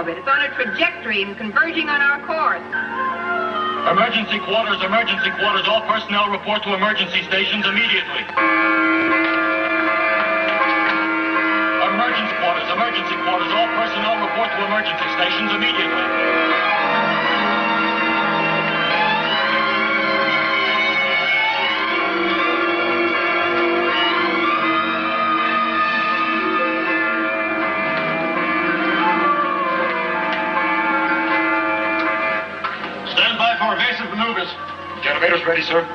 orbit. It's on a trajectory and converging on our course. Emergency quarters, emergency quarters. All personnel report to emergency stations immediately. Emergency quarters, emergency quarters. All personnel report to emergency stations immediately. Stand by for evasive maneuvers. Generators ready, sir.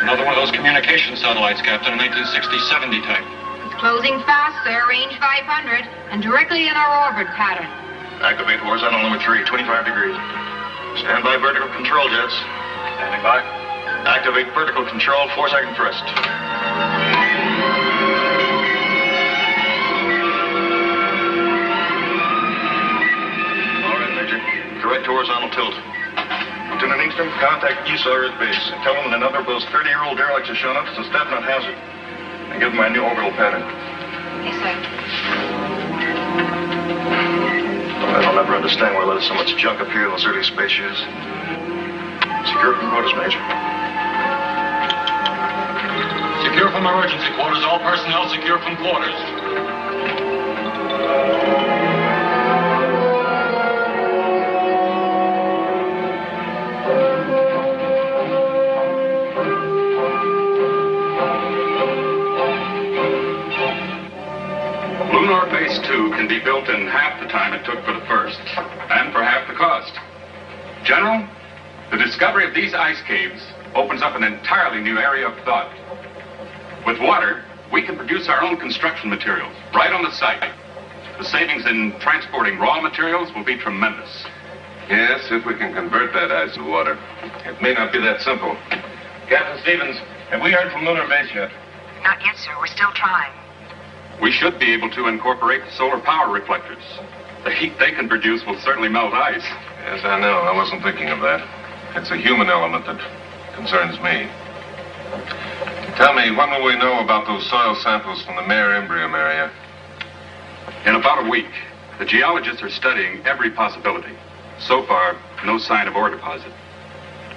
Another one of those communication satellites, Captain, 1960-70 type. It's closing fast, sir. Range 500 and directly in our orbit pattern. Activate horizontal number 3, 25 degrees. Stand by vertical control jets. Standing by. Activate vertical control, 4-second thrust. All right, Major. Correct horizontal tilt. Lieutenant Inkster, contact ESAR at base and tell them that another of those 30-year-old derelicts has shown up as a definite hazard. And give them my new orbital pattern. Yes, sir. I'll never understand why there's so much junk up here in those early space years. Secure from quarters, Major. Secure from emergency quarters. All personnel secure from quarters. Lunar Base 2 can be built in half the time it took for the first, and for half the cost. General, the discovery of these ice caves opens up an entirely new area of thought. With water, we can produce our own construction materials right on the site. The savings in transporting raw materials will be tremendous. Yes, if we can convert that ice to water. It may not be that simple. Captain Stevens, have we heard from Lunar Base yet? Not yet, sir. We're still trying. We should be able to incorporate solar power reflectors. The heat they can produce will certainly melt ice. Yes, I know. I wasn't thinking of that. It's a human element that concerns me. Tell me, when will we know about those soil samples from the Mare Imbrium area? In about a week. The geologists are studying every possibility. So far, no sign of ore deposit.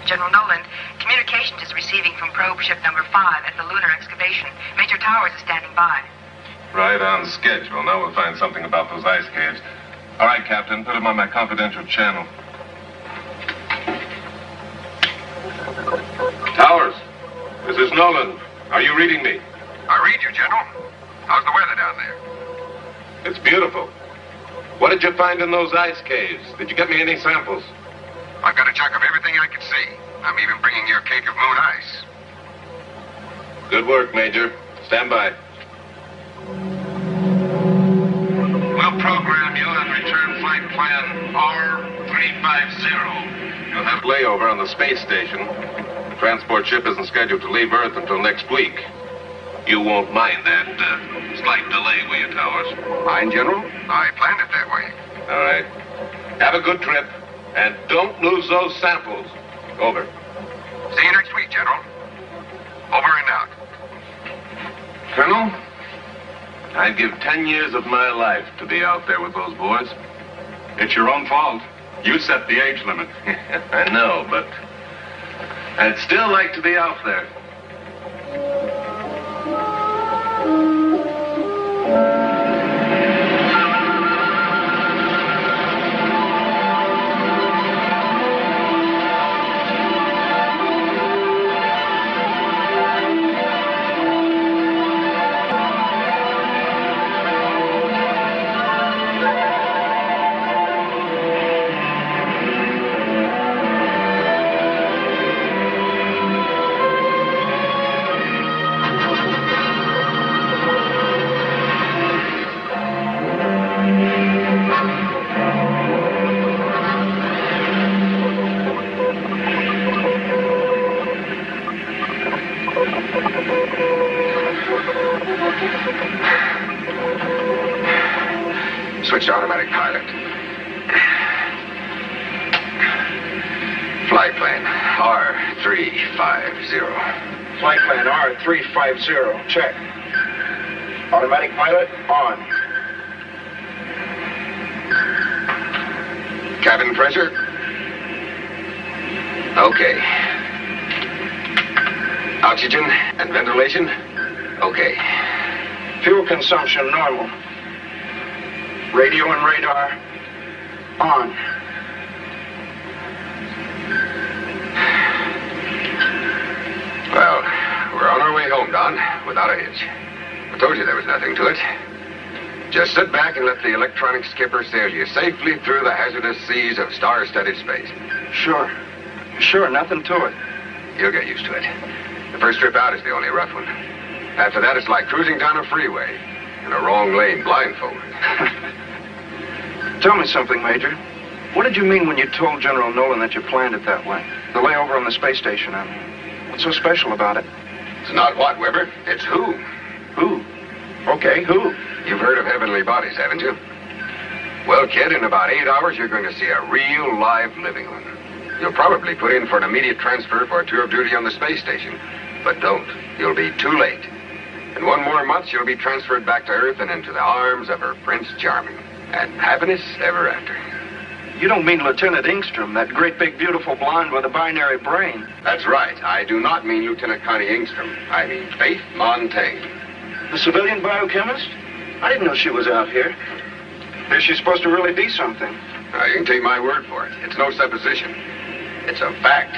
General Nolan, communications is receiving from probe ship number 5 at the lunar excavation. Major Towers is standing by. Right on schedule. Now we'll find something about those ice caves. All right, Captain, put them on my confidential channel. Towers, this is Nolan. Are you reading me? I read you, General. How's the weather down there? It's beautiful. What did you find in those ice caves? Did you get me any samples? I've got a chunk of everything I can see. I'm even bringing you a cake of moon ice. Good work, Major. Stand by. We'll program you and return flight plan R350. You'll have layover on the space station. The transport ship isn't scheduled to leave Earth until next week. You won't mind that slight delay, will you, Towers? Mind, General? I planned it that way. All right. Have a good trip. And don't lose those samples. Over. See you next week, General. Over and out. Colonel, I'd give 10 years of my life to be out there with those boys. It's your own fault. You set the age limit. I know, but I'd still like to be out there. Switch to automatic pilot. Flight plan R350. Flight plan R350. Check. Automatic pilot on. Cabin pressure? Okay. Oxygen and ventilation? Okay. Fuel consumption normal. Radio and radar on. Well, we're on our way home, Don, without a hitch. I told you there was nothing to it. Just sit back and let the electronic skipper sail you safely through the hazardous seas of star-studded space. Sure. Sure, nothing to it. You'll get used to it. The first trip out is the only rough one. After that, it's like cruising down a freeway in a wrong lane blindfolded. Tell me something, Major. What did you mean when you told General Nolan that you planned it that way? The layover on the space station, I mean. What's so special about it? It's not what, Weber. It's who. Who? Okay, who? You've heard of heavenly bodies, haven't you? Well, kid, in about 8 hours, you're going to see a real, live, living one. You'll probably put in for an immediate transfer for a tour of duty on the space station. But don't. You'll be too late. In 1 more month, you'll be transferred back to Earth and into the arms of her Prince Charming. And happiness ever after. You don't mean Lieutenant Ingstrom, that great big beautiful blonde with a binary brain. That's right. I do not mean Lieutenant Connie Ingstrom. I mean Faith Montaigne. The civilian biochemist? I didn't know she was out here. Is she supposed to really be something? Now, you can take my word for it. It's no supposition. It's a fact.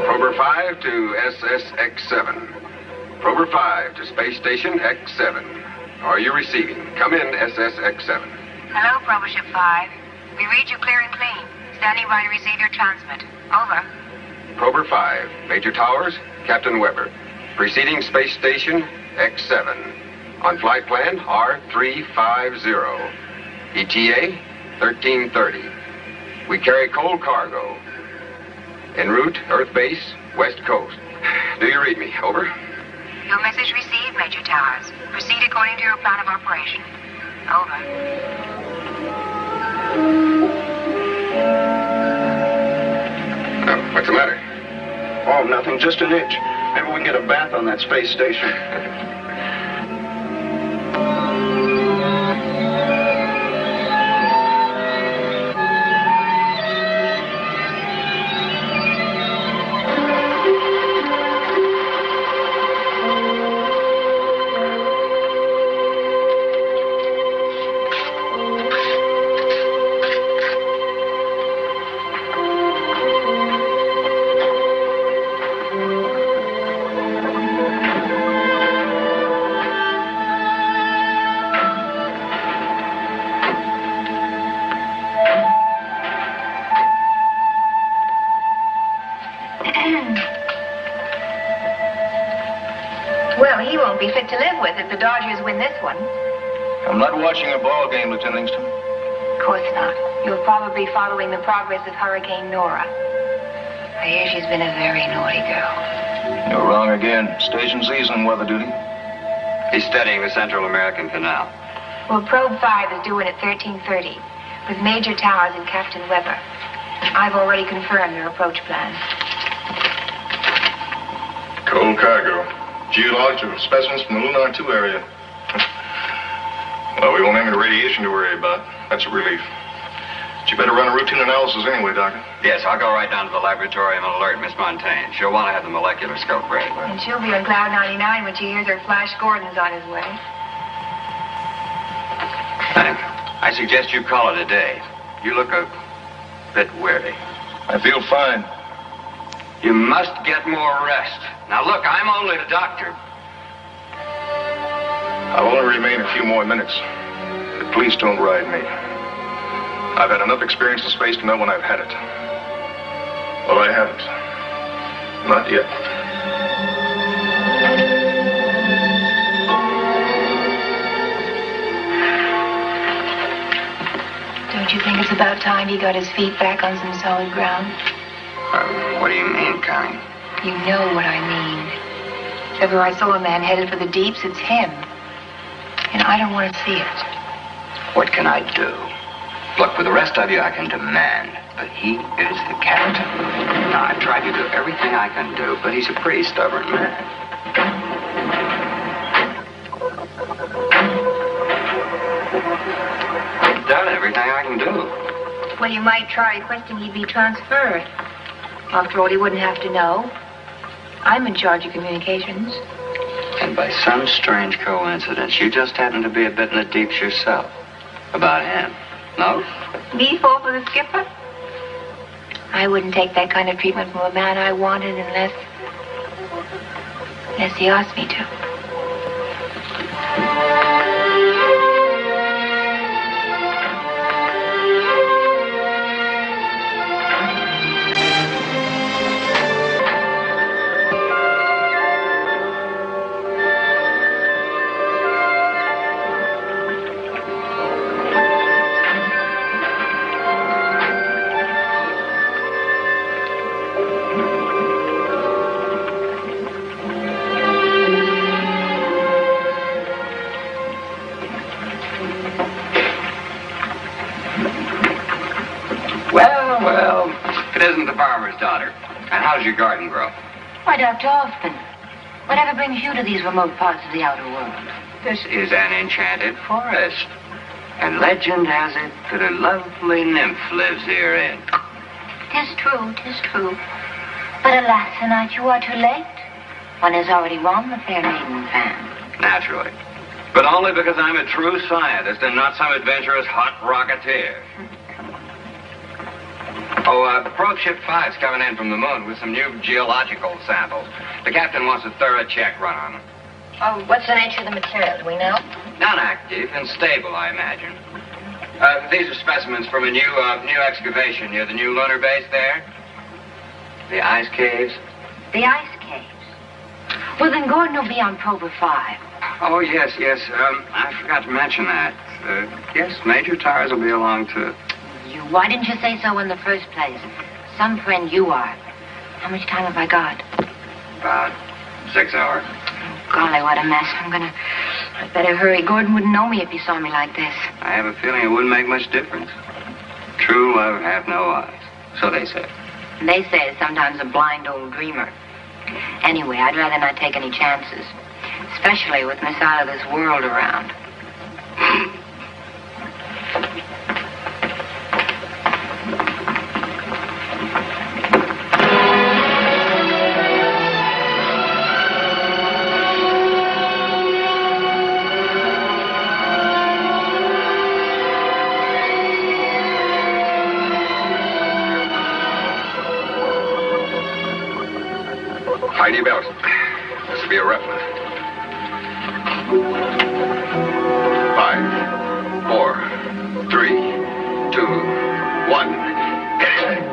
Prober 5 to SSX-7. Prober 5 to Space Station X-7. Are you receiving? Come in, SSX-7. Hello, Prober Ship 5. We read you clear and clean. Standing by to receive your transmit. Over. Prober 5, Major Towers, Captain Weber. Preceding Space Station X-7. On flight plan R350. ETA 1330. We carry coal cargo. En route, Earth Base, West Coast. Do you read me? Over. Your message received, Major Towers. Proceed according to your plan of operation. Over. What's the matter? Oh, nothing, just an itch. Maybe we can get a bath on that space station. Well, he won't be fit to live with if the Dodgers win this one. I'm not watching a ball game, Lieutenant Ingstrom. Of course not. You'll probably be following the progress of Hurricane Nora. I hear she's been a very naughty girl. You're wrong again. Station Z's on weather duty. He's studying the Central American Canal. Well, Probe 5 is due in at 1330 with Major Towers and Captain Weber. I've already confirmed their approach plans. Coal cargo. Geological specimens from the Lunar 2 area. Well, we won't have any radiation to worry about. That's a relief. But you better run a routine analysis anyway, Doctor. Yes, I'll go right down to the laboratory and alert Miss Montaigne. She'll want to have the molecular scope ready. And she'll be on Cloud 99 when she hears her Flash Gordon's on his way. Hank, I suggest you call it a day. You look a bit weary. I feel fine. You must get more rest. Now, look, I'm only the doctor. I'll only remain a few more minutes. But please don't ride me. I've had enough experience in space to know when I've had it. Well, I haven't. Not yet. Don't you think it's about time he got his feet back on some solid ground? What do you mean, Connie? You know what I mean. If ever I saw a man headed for the deeps, it's him. And I don't want to see it. What can I do? Look, with the rest of you, I can demand. But he is the captain. Now, I've tried to do everything I can do, but he's a pretty stubborn man. I've done everything I can do. Well, you might try requesting he be transferred. After all, he wouldn't have to know. I'm in charge of communications. And by some strange coincidence, you just happen to be a bit in the deeps yourself. About him. No? Me fall for the skipper? I wouldn't take that kind of treatment from a man I wanted unless he asked me to. Well, it isn't the farmer's daughter. And how's your garden grow? Why, Dr. Austin, whatever brings you to these remote parts of the outer world? This is an enchanted forest. And legend has it that a lovely nymph lives herein. 'Tis true. But alas, tonight you are too late. One has already won the fair maiden's hand. Naturally. But only because I'm a true scientist and not some adventurous hot rocketeer. Probe Ship 5's coming in from the moon with some new geological samples. The captain wants a thorough check run on them. Oh, what's the nature of the material? Do we know? Non-active and stable, I imagine. These are specimens from a new excavation near the new lunar base there. The ice caves. The ice caves. Well, then Gordon will be on Prober 5. Oh, yes. I forgot to mention that. Yes, Major Tars will be along, too. Why didn't you say so in the first place? Some friend you are. How much time have I got? About 6 hours. Golly, what a mess. I'd better hurry. Gordon wouldn't know me if he saw me like this. I have a feeling it wouldn't make much difference. True love hath no eyes. So they say. They say it's sometimes a blind old dreamer. Anyway, I'd rather not take any chances. Especially with Miss out of this world around. Tighten your belt. This will be a rough one. 5, 4, 3, 2, 1. Get it.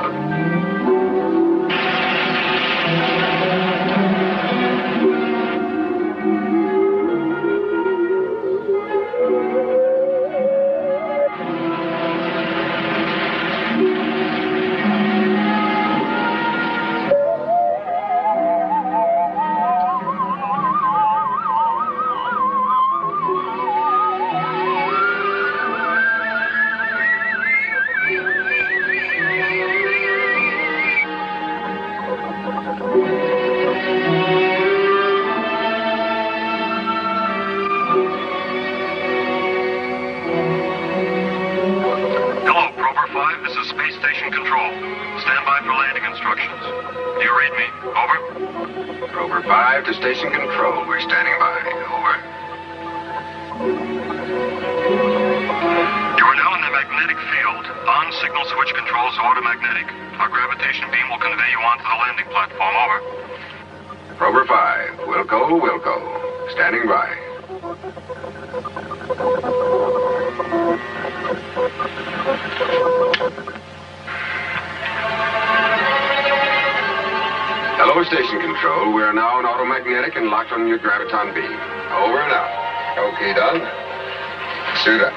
To station control. We're standing by. Over. You are now in the magnetic field. On signal switch controls automagnetic. Our gravitation beam will convey you onto the landing platform. Over. Prober 5. Wilco. Standing by. Hello, station control. We are now on automagnetic and locked on your graviton beam. Over and out. Okay, done. Suit up.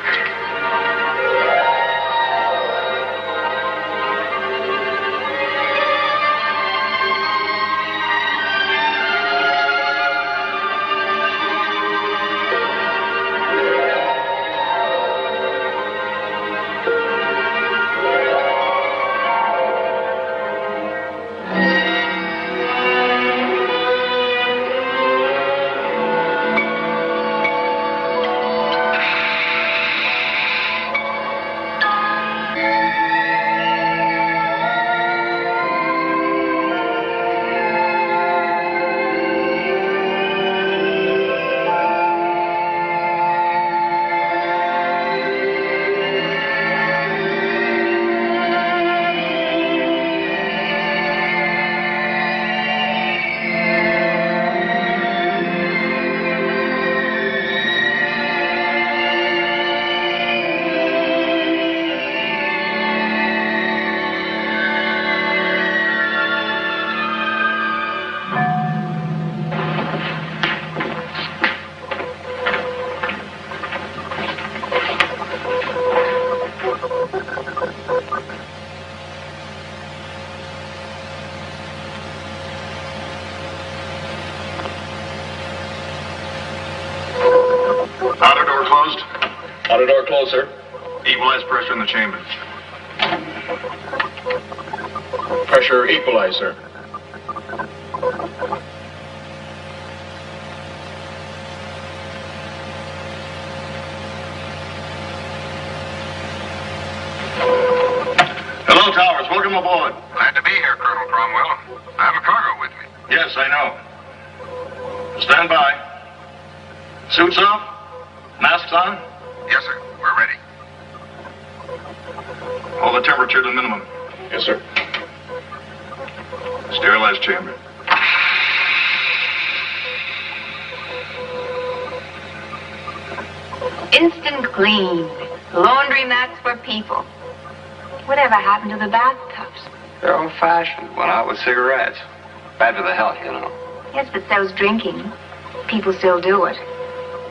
Outer door closed, sir. Equalize pressure in the chamber. Pressure equalized, sir. Hello, Towers. Welcome aboard. Glad to be here, Colonel Cromwell. I have a cargo with me. Yes, I know. Stand by. Suits off? Masks on? Yes, sir. We're ready. Hold the temperature to the minimum. Yes, sir. Sterilized chamber. Instant clean. Laundry mats for people. Whatever happened to the bathtubs? They're old-fashioned. Went out with cigarettes. Bad for the health, you know. Yes, but so's drinking. People still do it.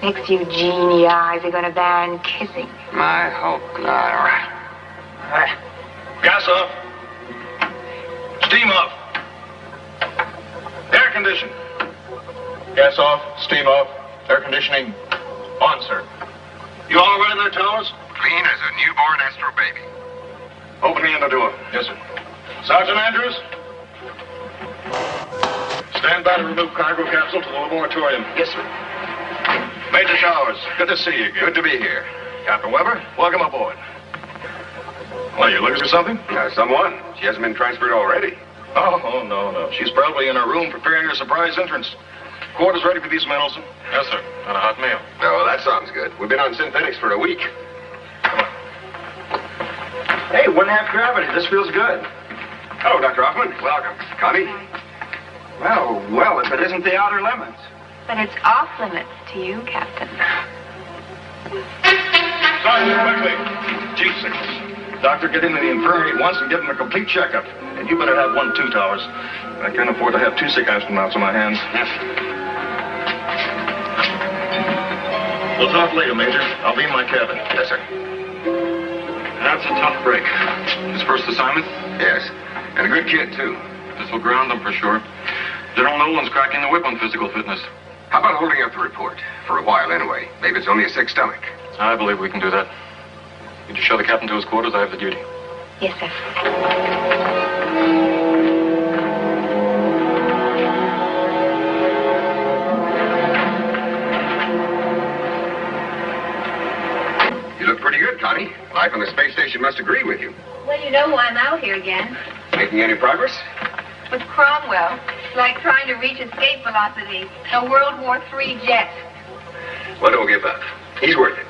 Next few genie eyes are going to ban kissing. I hope not. All right. Gas off. Steam off. Air condition. Gas off. Steam off. Air conditioning on, sir. You all right in there, Towers? Clean as a newborn Astro baby. Open the inner door. Yes, sir. Sergeant Andrews? Stand by to remove cargo capsule to the laboratorium. Yes, sir. Major Towers, good to see you again. Good to be here. Captain Weber, welcome aboard. Well, you looking for something? Someone. She hasn't been transferred already. Oh, no. She's probably in her room preparing her surprise entrance. Quarters ready for these men, Olson? Yes, sir. On a hot meal. Oh, that sounds good. We've been on synthetics for a week. Hey, 1/2 gravity. This feels good. Hello, Dr. Hoffman. Welcome. Connie? Well, if it isn't the outer limits. But it's off limits to you, Captain. Sergeant, quickly. G6. Doctor, get into the infirmary at once and give him a complete checkup. And you better have one, too, Towers. I can't afford to have 2 sick astronauts on my hands. Yes. We'll talk later, Major. I'll be in my cabin. Yes, sir. That's a tough break. His first assignment? Yes. And a good kid, too. This will ground him for sure. General Nolan's cracking the whip on physical fitness. How about holding up the report? For a while, anyway. Maybe it's only a sick stomach. I believe we can do that. You just show the captain to his quarters. I have the duty. Yes, sir. You look pretty good, Connie. Life on the space station must agree with you. Well, you know why I'm out here again. Making any progress? With Cromwell. It's like trying to reach escape velocity. A World War III jet. Well, don't give up. He's worth it.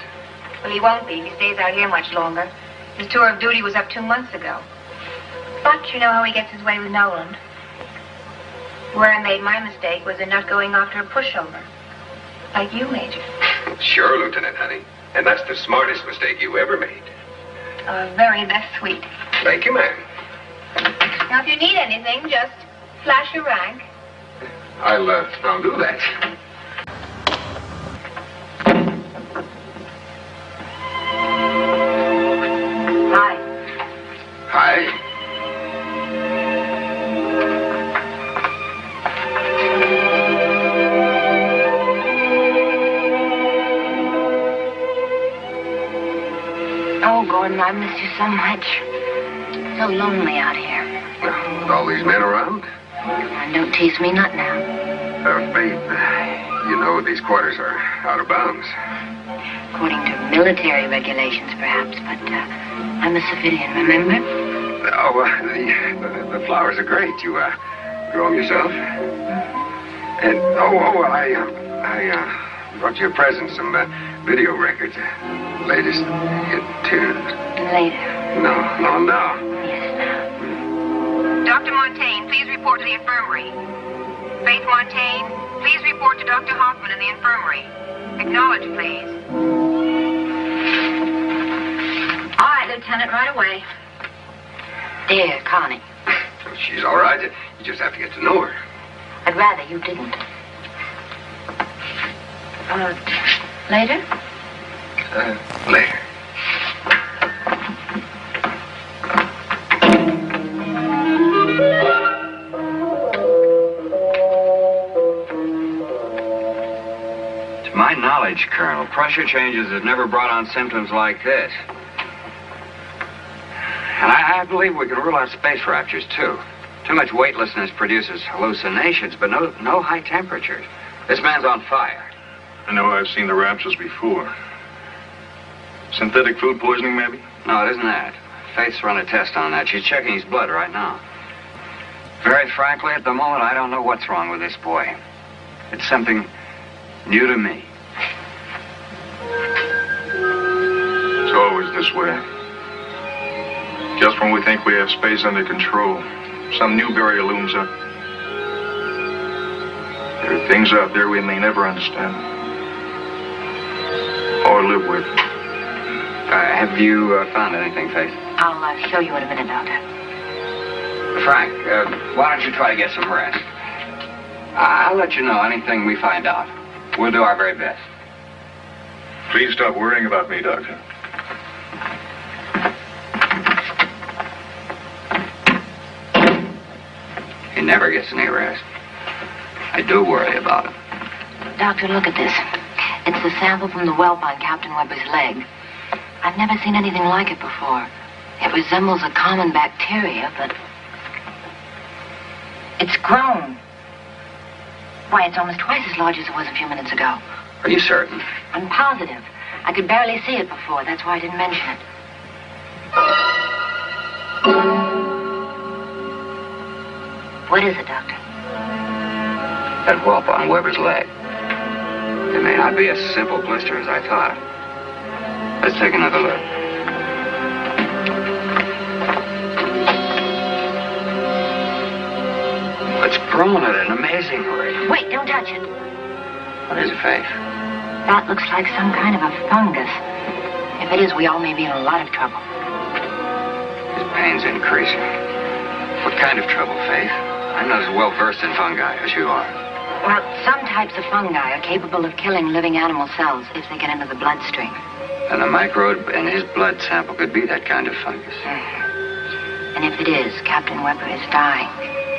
Well, he won't be if he stays out here much longer. His tour of duty was up 2 months ago. But you know how he gets his way with Nolan. Where I made my mistake was in not going after a pushover. Like you, Major. Sure, Lieutenant, honey. And that's the smartest mistake you ever made. Very best sweet. Thank you, ma'am. Now, if you need anything, just flash your rank. I'll do that. Hi. Hi. Oh, Gordon, I miss you so much. So lonely out here. With all these men around? Don't tease me not now. Babe, you know these quarters are out of bounds. According to military regulations, perhaps, but I'm a civilian, remember? Oh, the flowers are great. You grow them yourself? And I brought you a present, some video records, latest hit tunes. Later. No. Yes, now. Dr. Montaigne, please report to the infirmary. Faith Montaigne, please report to Dr. Hoffman in the infirmary. Acknowledge, please. All right, Lieutenant, right away. Dear Connie. She's all right. You just have to get to know her. I'd rather you didn't. Later? Later. To my knowledge, Colonel, pressure changes have never brought on symptoms like this. And I believe we can rule out space raptures, too. Too much weightlessness produces hallucinations, but no high temperatures. This man's on fire. I know I've seen the raptures before. Synthetic food poisoning, maybe? No, it isn't that. Faith's run a test on that. She's checking his blood right now. Very frankly, at the moment, I don't know what's wrong with this boy. It's something new to me. It's always this way. Just when we think we have space under control, some new barrier looms up. There are things out there we may never understand or live with. Have you found anything, Faith? I'll show you in a minute, Doctor. Frank, why don't you try to get some rest? I'll let you know anything we find out. We'll do our very best. Please stop worrying about me, Doctor. He never gets any rest. I do worry about him. Doctor, look at this. It's the sample from the whelp on Captain Weber's leg. I've never seen anything like it before. It resembles a common bacteria, but it's grown. Why, it's almost twice as large as it was a few minutes ago. Are you certain? I'm positive. I could barely see it before. That's why I didn't mention it. What is it, Doctor? That whelp on Weber's leg. It may not be as simple blister as I thought. Let's take another look. It's grown at an amazing rate. Wait, don't touch it. What is it, Faith? That looks like some kind of a fungus. If it is, we all may be in a lot of trouble. His pain's increasing. What kind of trouble, Faith? I'm not as well versed in fungi as you are. Well, some types of fungi are capable of killing living animal cells if they get into the bloodstream. And the microbe in his blood sample could be that kind of fungus. And if it is, Captain Weber is dying.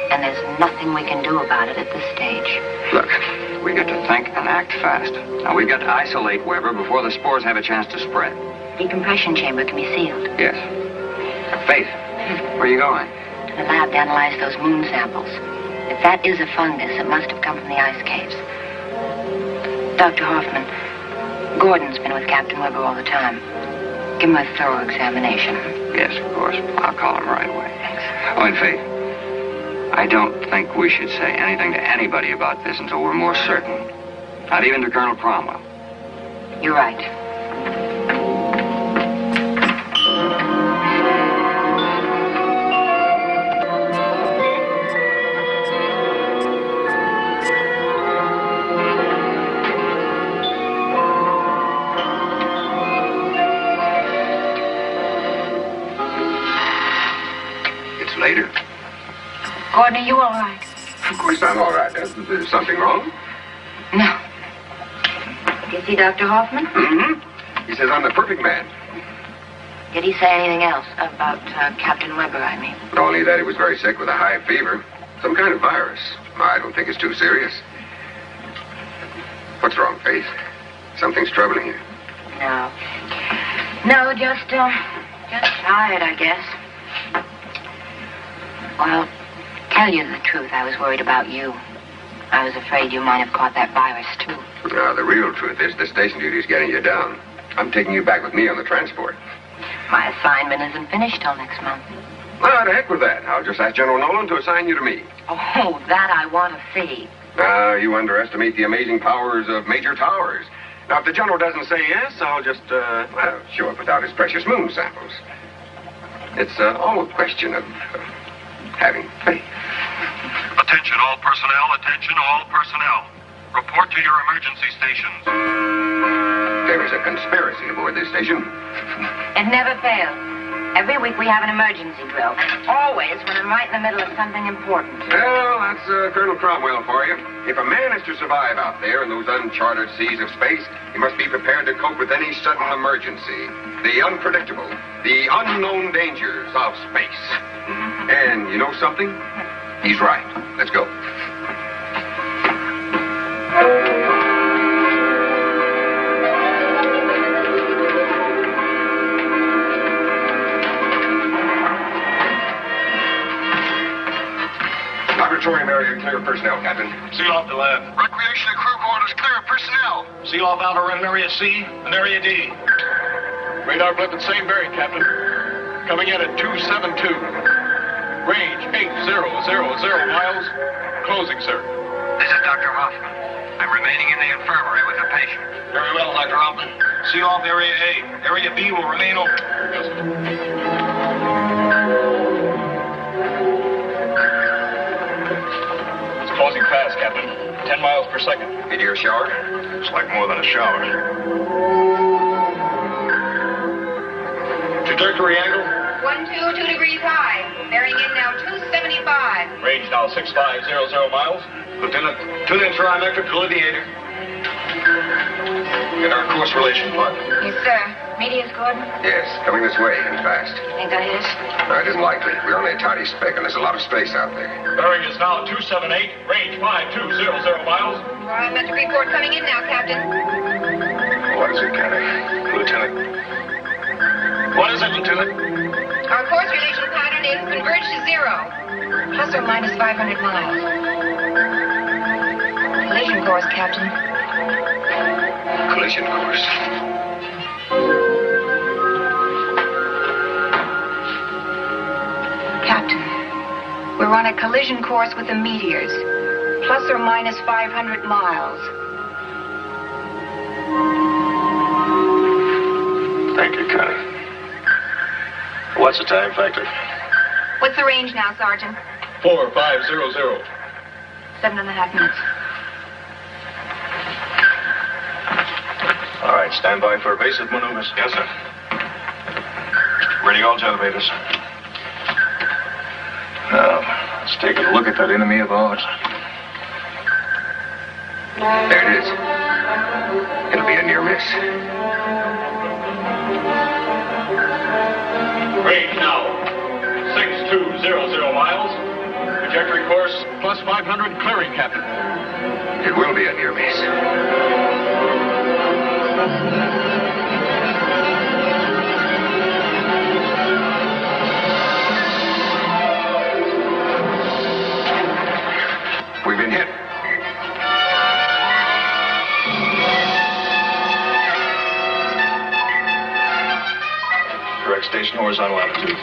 And there's nothing we can do about it at this stage. Look, we got to think and act fast. Now, we've got to isolate Weber before the spores have a chance to spread. Decompression chamber can be sealed. Yes. Faith, where are you going? To the lab to analyze those moon samples. If that is a fungus, it must have come from the ice caves. Dr. Hoffman, Gordon's been with Captain Weber all the time. Give him a thorough examination. Yes, of course. I'll call him right away. Thanks. Oh, and Faith, I don't think we should say anything to anybody about this until we're more certain. Not even to Colonel Cromwell. You're right. Later. Gordon, are you all right? Of course I'm all right. There's something wrong? No. Did you see Dr. Hoffman? Mm-hmm. He says I'm the perfect man. Did he say anything else about Captain Weber, I mean? Only that he was very sick with a high fever. Some kind of virus. I don't think it's too serious. What's wrong, Faith? Something's troubling you. No. No, just tired, I guess. Well, tell you the truth, I was worried about you. I was afraid you might have caught that virus, too. No, the real truth is the station duty's getting you down. I'm taking you back with me on the transport. My assignment isn't finished till next month. Well, to heck with that. I'll just ask General Nolan to assign you to me. Oh, that I want to see. You underestimate the amazing powers of Major Towers. Now, if the General doesn't say yes, I'll just, show up without his precious moon samples. It's all a question of having faith. Attention all personnel, attention all personnel. Report to your emergency stations. There is a conspiracy aboard this station. It never fails. Every week we have an emergency drill. Always when I'm right in the middle of something important. Well, that's Colonel Cromwell for you. If a man is to survive out there in those uncharted seas of space, he must be prepared to cope with any sudden emergency. The unpredictable, the unknown dangers of space. And you know something? He's right. Let's go. clear of personnel, Captain. Seal off the lab. Recreation and crew quarters clear of personnel. Seal off outer rim area C and area D. Radar blip at St. Barry, Captain. Coming in at 272. Range 8000 miles. Closing, sir. This is Dr. Hoffman. I'm remaining in the infirmary with a patient. Very well, Dr. Hoffman. Seal off area A. Area B will remain open. Yes, sir. It's closing fast, Captain. 10 miles per second. Into your shower? It's like more than a shower. Trajectory angle? 122 degrees high. Bearing in now 275. Range now 6500 miles. Lieutenant, tune in trimetric delineator. Get our course relation plot. Yes, sir. Medius, Gordon? Yes, coming this way and fast. Think I hit us? No, it isn't likely. We're only a tiny speck, and there's a lot of space out there. Bearing is now 278. Range 5200 miles. Trimetric report coming in now, Captain. What is it, Kenny? Lieutenant. What is it, Lieutenant? Our course relation pattern is converged to 0. Plus or minus 500 miles. Collision course, Captain. Collision course. Captain, we're on a collision course with the meteors. Plus or minus 500 miles. Thank you, Connie. What's the time factor? What's the range now, Sergeant? 4500. 7.5 minutes. All right, stand by for evasive maneuvers. Yes, sir. Ready all elevators. Now, let's take a look at that enemy of ours. There it is. It'll be a near miss. Range now 6200 miles. Trajectory course plus 500 clearing, Captain. It will be a near miss. We've been hit. Correct station horizontal attitude.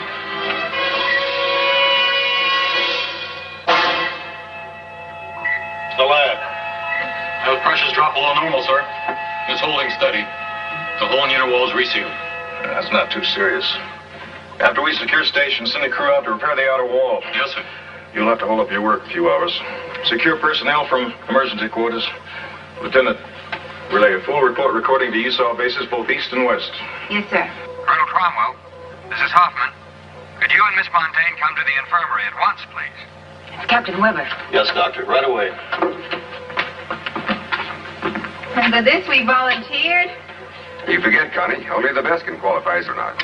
It's the lab. Those pressures drop below normal, sir. It's holding steady. The whole inner wall is resealed. That's not too serious. After we secure station, send a crew out to repair the outer wall. Yes, sir. You'll have to hold up your work a few hours. Secure personnel from emergency quarters. Lieutenant, relay a full report recording to Esau bases both east and west. Yes, sir. Colonel Cromwell, this is Hoffman. Could you and Miss Montaigne come to the infirmary at once, please? It's Captain Weber. Yes, Doctor. Right away. And for this we volunteered. You forget, Connie. Only the best can qualify as or not.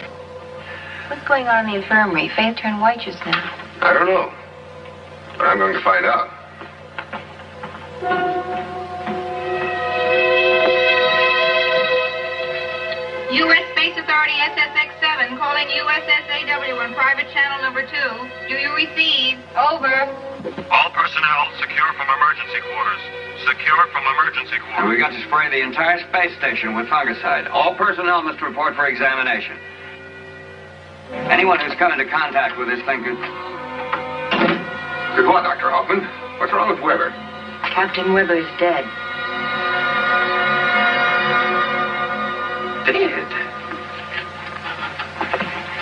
What's going on in the infirmary? Faith turned white just now. I don't know. But I'm going to find out. U.S. Space Authority SSX-7 calling USSAW on private channel number 2. Do you receive? Over. All personnel secure from emergency quarters. Secure from emergency And quarters. we got to spray the entire space station with fungicide. All personnel must report for examination. Anyone who's come into contact with this thing could... Good what, Dr. Hoffman? What's wrong with Weber? Captain Weber is dead. Dead.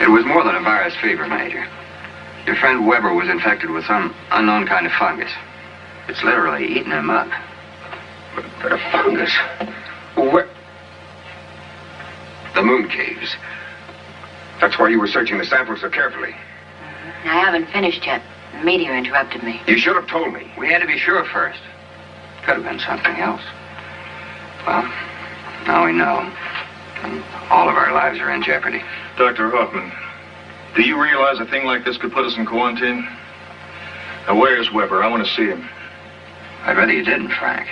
It was more than a virus fever, Major. Your friend Weber was infected with some unknown kind of fungus. It's literally eaten him up. But a fungus? Where? The moon caves. That's why you were searching the samples so carefully. I haven't finished yet. The meteor interrupted me. You should have told me. We had to be sure first. Could have been something else. Well, now we know. And all of our lives are in jeopardy. Dr. Hoffman, do you realize a thing like this could put us in quarantine? Now, where's Weber? I want to see him. I'd rather you didn't, Frank.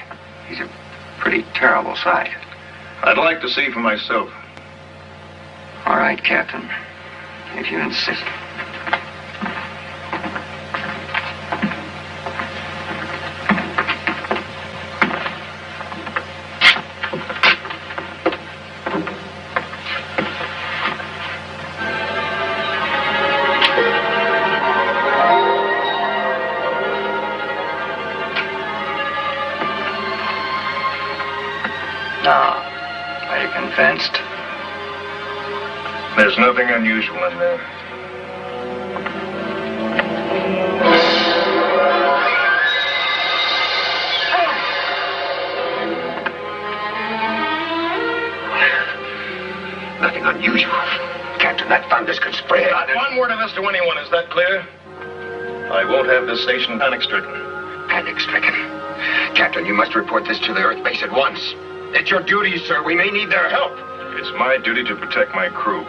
He's a pretty terrible sight. I'd like to see for myself. All right, Captain. If you insist. Convinced? There's nothing unusual in there. Nothing unusual. Captain, that fungus could spread. Not one word of this to anyone, is that clear? I won't have this station panic-stricken. Panic-stricken. Captain, you must report this to the Earth base at once. It's your duty, sir. We may need their help. It's my duty to protect my crew.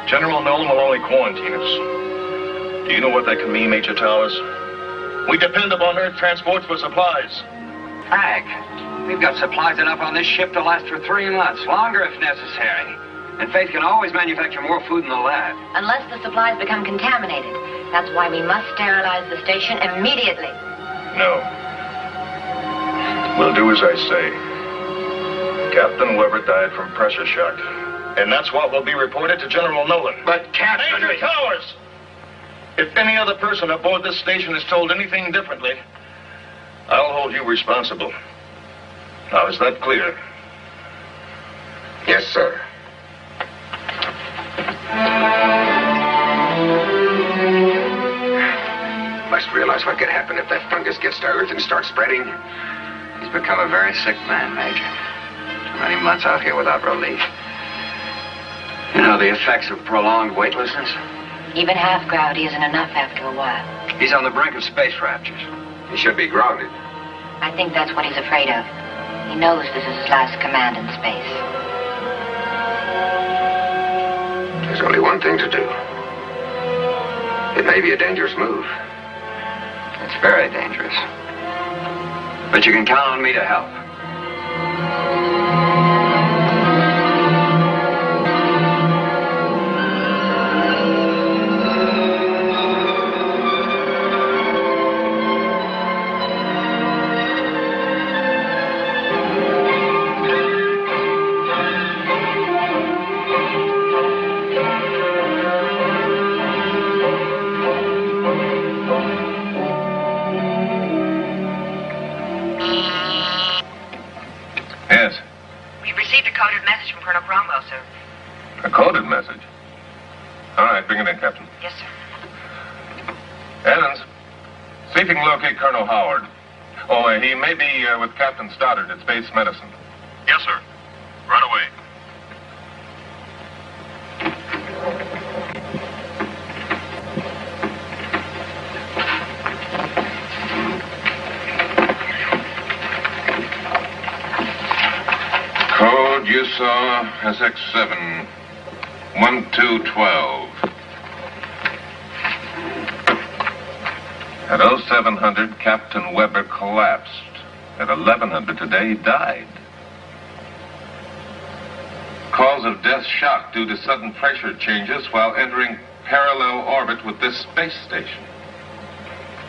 General Nolan will only quarantine us. Do you know what that can mean, Major Towers? We depend upon Earth transports for supplies. Frank, we've got supplies enough on this ship to last for 3 months, longer if necessary. And Faith can always manufacture more food in the lab. Unless the supplies become contaminated. That's why we must sterilize the station immediately. No. We'll do as I say. Captain Weber died from pressure shock. And that's what will be reported to General Nolan. But, Captain... Major Towers! If any other person aboard this station is told anything differently, I'll hold you responsible. Now, is that clear? Yes, sir. Must realize what could happen if that fungus gets to Earth and starts spreading. He's become a very sick man, Major. Too many months out here without relief. You know the effects of prolonged weightlessness? Even half gravity isn't enough after a while. He's on the brink of space raptures. He should be grounded. I think that's what he's afraid of. He knows this is his last command in space. There's only one thing to do. It may be a dangerous move. It's very dangerous. But you can count on me to help. Yes. We've received a coded message from Colonel Cromwell, sir. A coded message? All right, bring it in, Captain. Yes, sir. Evans, see if you can locate Colonel Howard. Oh, he may be with Captain Stoddard at Space Medicine. Yes, sir. Right away. Code you saw SX7 1212. At 0700, Captain Weber collapsed. At 1100 today, he died. Cause of death shock due to sudden pressure changes while entering parallel orbit with this space station.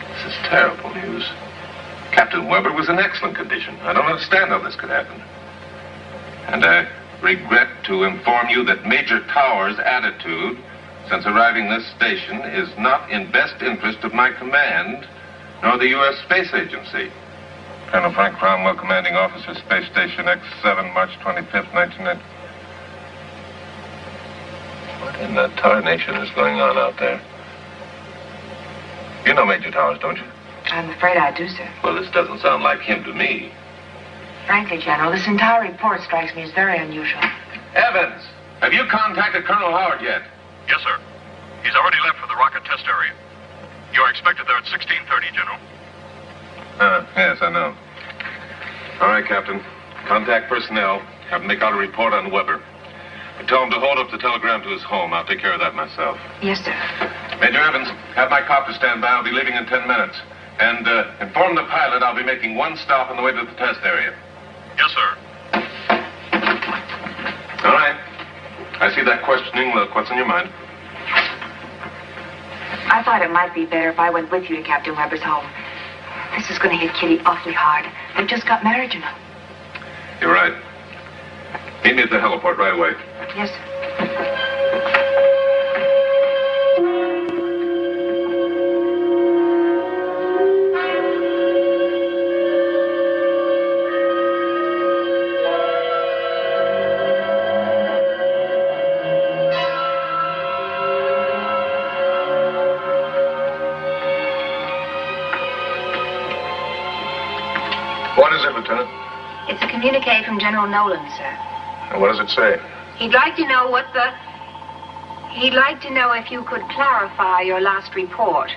This is terrible news. Captain Weber was in excellent condition. I don't understand how this could happen. And I regret to inform you that Major Towers' attitude since arriving this station is not in best interest of my command, nor the U.S. Space Agency. Colonel Frank Cromwell, Commanding Officer, Space Station X7, March 25th, 1990. What in the tarnation is going on out there? You know Major Towers, don't you? I'm afraid I do, sir. Well, this doesn't sound like him to me. Frankly, General, this entire report strikes me as very unusual. Evans, have you contacted Colonel Howard yet? Yes, sir. He's already left for the rocket test area. You are expected there at 16:30, General. Yes, I know. All right, Captain. Contact personnel. Have them make out a report on Weber. And tell him to hold up the telegram to his home. I'll take care of that myself. Yes, sir. Major Evans, have my copter stand by. I'll be leaving in 10 minutes. And inform the pilot I'll be making one stop on the way to the test area. Yes, sir. All right. I see that questioning look. What's on your mind? I thought it might be better if I went with you to Captain Weber's home. This is going to hit Kitty awfully hard. They just got married, you know. You're right. Meet me at the heliport right away. Yes, sir. Lieutenant? It's a communique from General Nolan, sir. And what does it say? He'd like to know if you could clarify your last report.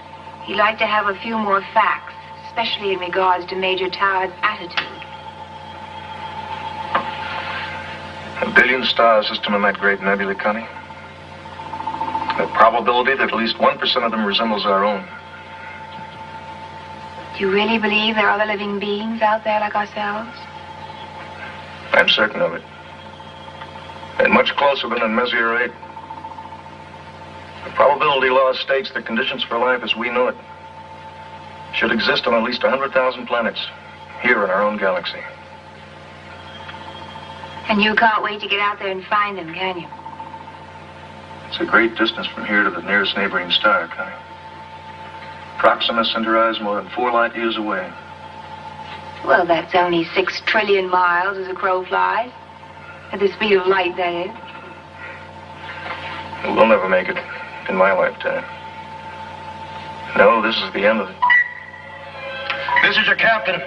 He'd like to have a few more facts, especially in regards to Major Tower's attitude. A billion-star system in that great nebula, Connie. The probability that at least 1% of them resembles our own. Do you really believe there are other living beings out there like ourselves? I'm certain of it. And much closer than in Messier 8. The probability law states that conditions for life as we know it should exist on at least 100,000 planets here in our own galaxy. And you can't wait to get out there and find them, can you? It's a great distance from here to the nearest neighboring star, Connie. Proxima Centauri is more than 4 light years away. Well, that's only 6 trillion miles as a crow flies. At the speed of light, that is. We'll never make it in my lifetime. No, this is the end of it. This is your captain.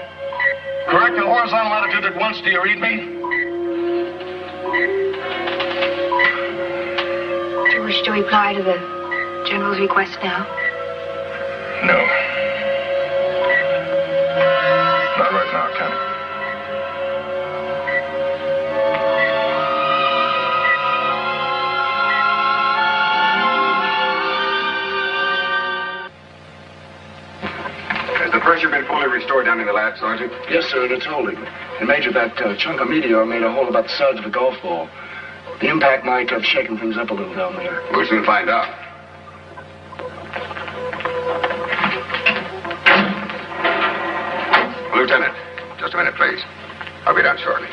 Correct the horizontal attitude at once. Do you read me? Do you wish to reply to the General's request now? No. Not right now, Connie. Has the pressure been fully restored down in the lab, Sergeant? Yes, sir, and it's holding. And Major, that chunk of meteor made a hole about the size of a golf ball. The impact might have shaken things up a little down there. We'll soon find out. Lieutenant, just a minute, please. I'll be down shortly.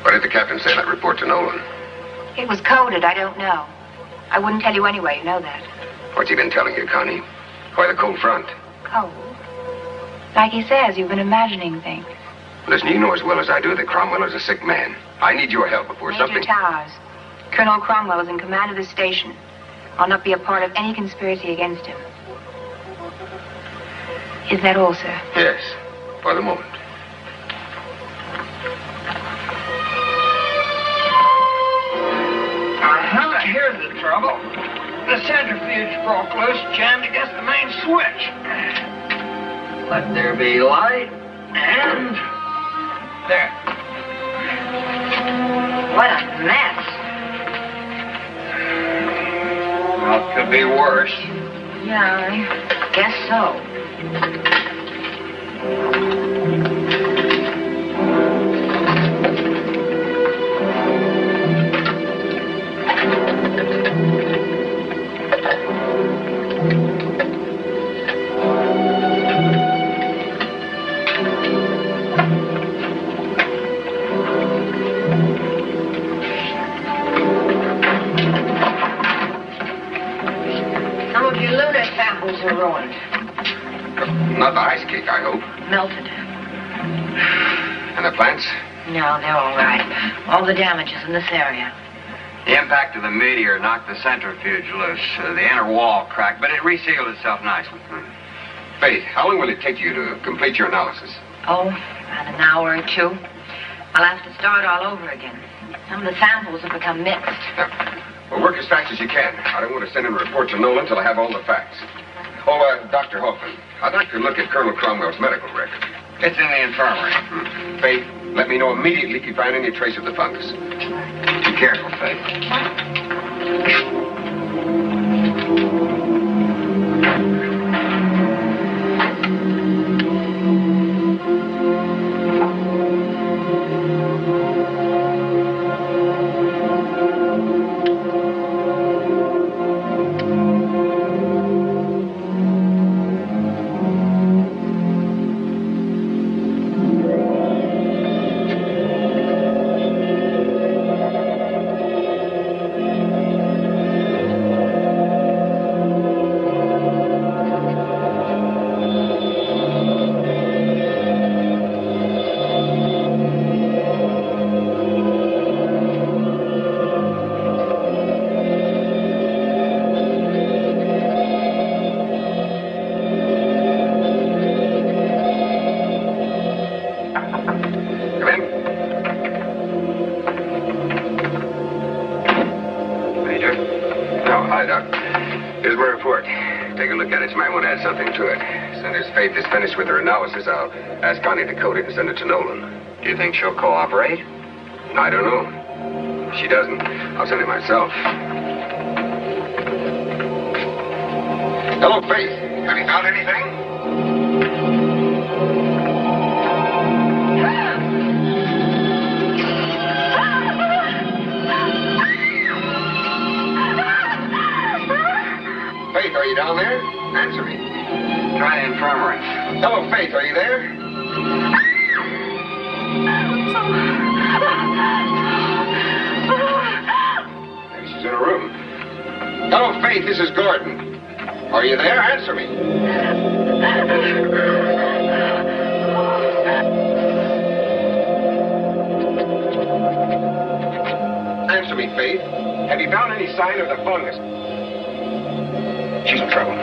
What did the captain say in that report to Nolan? It was coded. I don't know. I wouldn't tell you anyway. You know that. What's he been telling you, Connie? Why the cold front? Cold. Like he says, you've been imagining things. Listen, you know as well as I do that Cromwell is a sick man. I need your help before Major something... Towers. Colonel Cromwell is in command of this station. I'll not be a part of any conspiracy against him. Is that all, sir? Yes, for the moment. Here's the trouble. The centrifuge broke loose, jammed against the main switch. Let there be light, and there. What a mess. Well, it could be worse. Yeah, I guess so. Are ruined. Not the ice cake, I hope. Melted. And the plants? No, they're all right. All the damage is in this area. The impact of the meteor knocked the centrifuge loose. The inner wall cracked, but it resealed itself nicely. Faith, how long will it take you to complete your analysis? Oh, about an hour or two. I'll have to start all over again. Some of the samples have become mixed. Well, work as fast as you can. I don't want to send in a report to Nolan until I have all the facts. Oh, Dr. Hoffman, I'd like to look at Colonel Cromwell's medical record. It's in the infirmary. Faith, let me know immediately if you find any trace of the fungus. Be careful, Faith. might want to add something to it. As soon as Faith is finished with her analysis, I'll ask Connie to code it and send it to Nolan. Do you think she'll cooperate? I don't know. If she doesn't, I'll send it myself. Hello, Faith. Have you found anything? Faith, are you down there? Answer me. Try the infirmary. Hello, Faith, are you there? Maybe she's in her room. Hello, Faith, this is Gordon. Are you there? Answer me. Answer me, Faith. Have you found any sign of the fungus? She's in trouble.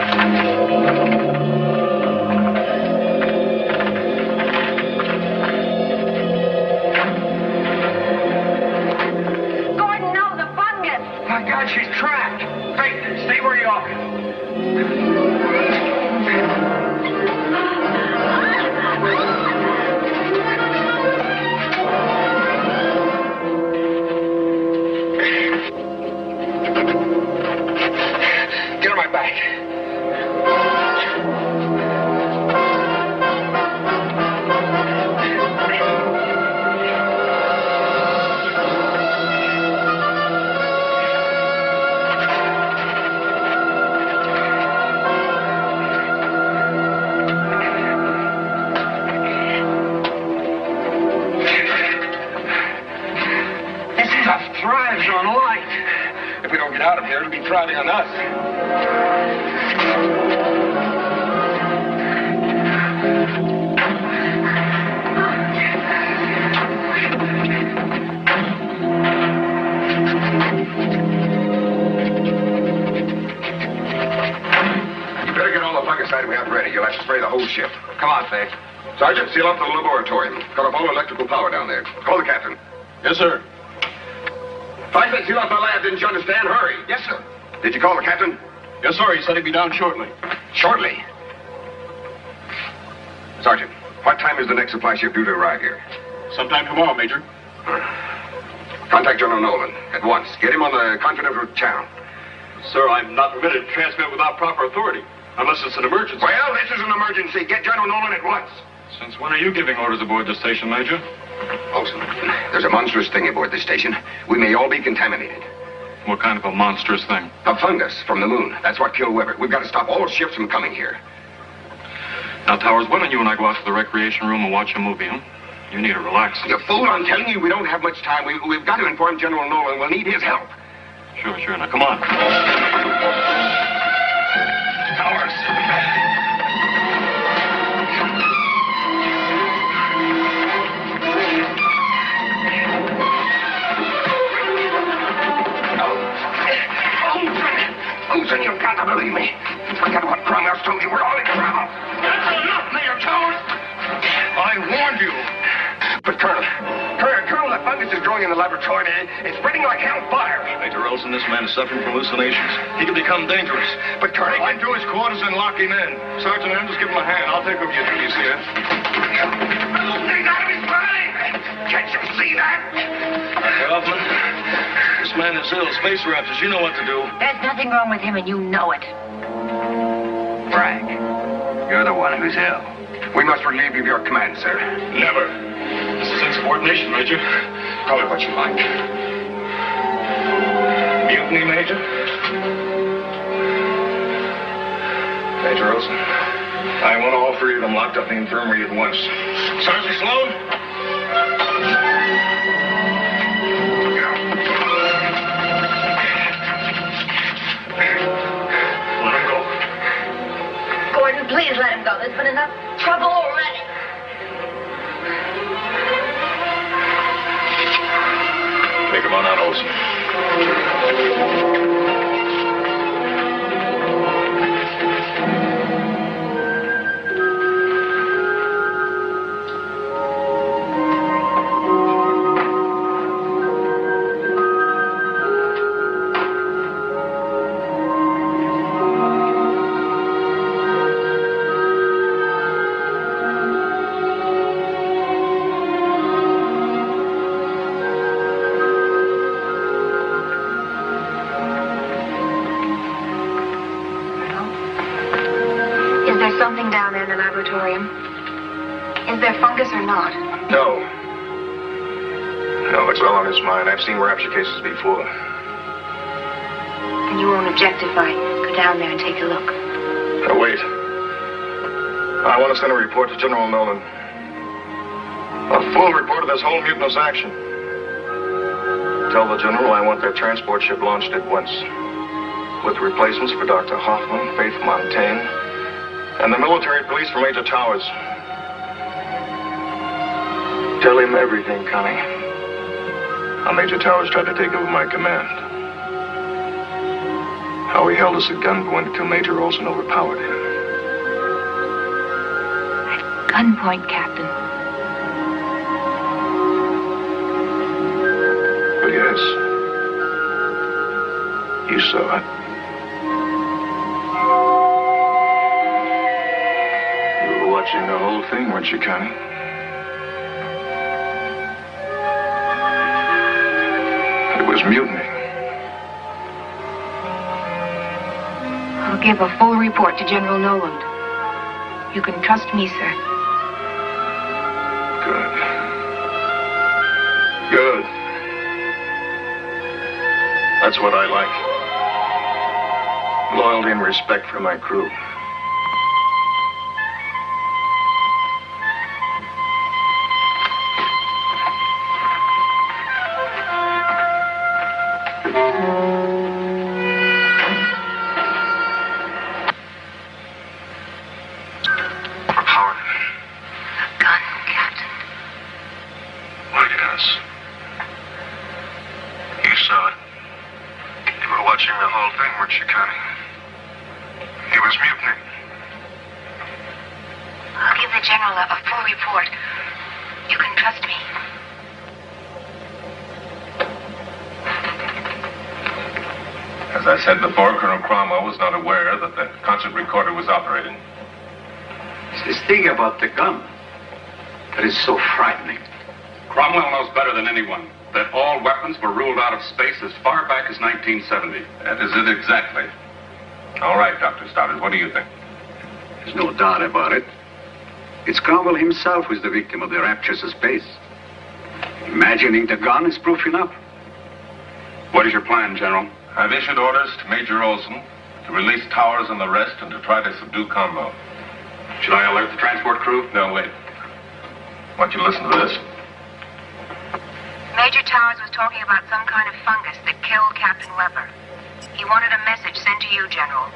Gordon, no, the fungus. My God, she's trapped. Faith, stay where you are. Get on my back. This stuff thrives on light. If we don't get out of here, it'll be thriving on us. You better get all the fungicide we have ready. You'll have to spray the whole ship. Come on, Faith. Sergeant, seal up the laboratorium. Cut off all electrical power down there. Call the captain. Yes, sir. I said seal up the lab, didn't you understand? Hurry. Yes, sir. Did you call the captain? Yes, sir. He said he'd be down shortly. Shortly. Sergeant, what time is the next supply ship due to arrive here? Sometime tomorrow, Major. Contact General Nolan at once. Get him on the Confidential channel. Sir, I'm not permitted to transmit without proper authority, unless it's an emergency. Well, this is an emergency. Get General Nolan at once. Since when are you giving orders aboard the station, Major? Olson, there's a monstrous thing aboard this station. We may all be contaminated. What kind of a monstrous thing? A fungus from the moon. That's what killed Weber. We've got to stop all ships from coming here. Now, Towers, why don't you and I go out to the recreation room and watch a movie, huh? You need to relax. You fool, I'm telling you, we don't have much time. We've got to inform General Nolan. We'll need his help. Sure. Now, come on. Towers. Olson, you've got to believe me. Forget what Cromwell's told you. We're all in trouble. That's enough, Major Towers. I warned you. But, Colonel, the fungus is growing in the laboratory. It's spreading like hellfire. Major Olson, this man is suffering from hallucinations. He can become dangerous. But, Colonel, Take him to his quarters and lock him in. Sergeant Andrews, give him a hand. I'll take over your duties here. He's out of his mind. Can't you see that? Dr. Hoffman, this man is ill. Space Raptors, you know what to do. There's nothing wrong with him, and you know it. Frank, you're the one who's ill. We must relieve you of your command, sir. Never. This is insubordination, Major. Call it what you like. Mutiny, Major? Major Olson, I want all three of them locked up in the infirmary at once. Sergeant Sloan? Let him go. Gordon, please let him go. There's been enough trouble already. Take him on out, Olson. laboratorium. Is there fungus or not? No. No, it's all on his mind. I've seen rapture cases before. And you won't object if I go down there and take a look. Now, wait. I want to send a report to General Nolan. A full report of this whole mutinous action. Tell the General I want their transport ship launched at once. With replacements for Dr. Hoffman, Faith Montaigne, and the military police for Major Towers. Tell him everything, Connie. How Major Towers tried to take over my command. How he held us at gunpoint until Major Olson overpowered him. At gunpoint, Captain. Oh, yes. You saw it. You were watching the whole thing, weren't you, Connie? It was mutiny. I'll give a full report to General Nolan. You can trust me, sir. Good. Good. That's what I like. Loyalty and respect for my crew. As I said before, Colonel Cromwell was not aware that the concert recorder was operating. It's this thing about the gun that is so frightening. Cromwell knows better than anyone that all weapons were ruled out of space as far back as 1970. That is it exactly. All right, Dr. Stoddard, what do you think? There's no doubt about it. It's Cromwell himself who's the victim of the raptures of space. Imagining the gun is proof enough. What is your plan, General? I've issued orders to Major Olson to release Towers and the rest and to try to subdue Cromwell. Should I alert the transport crew? No, wait. I want you to listen to this. Major Towers was talking about some kind of fungus that killed Captain Weber. He wanted a message sent to you, General,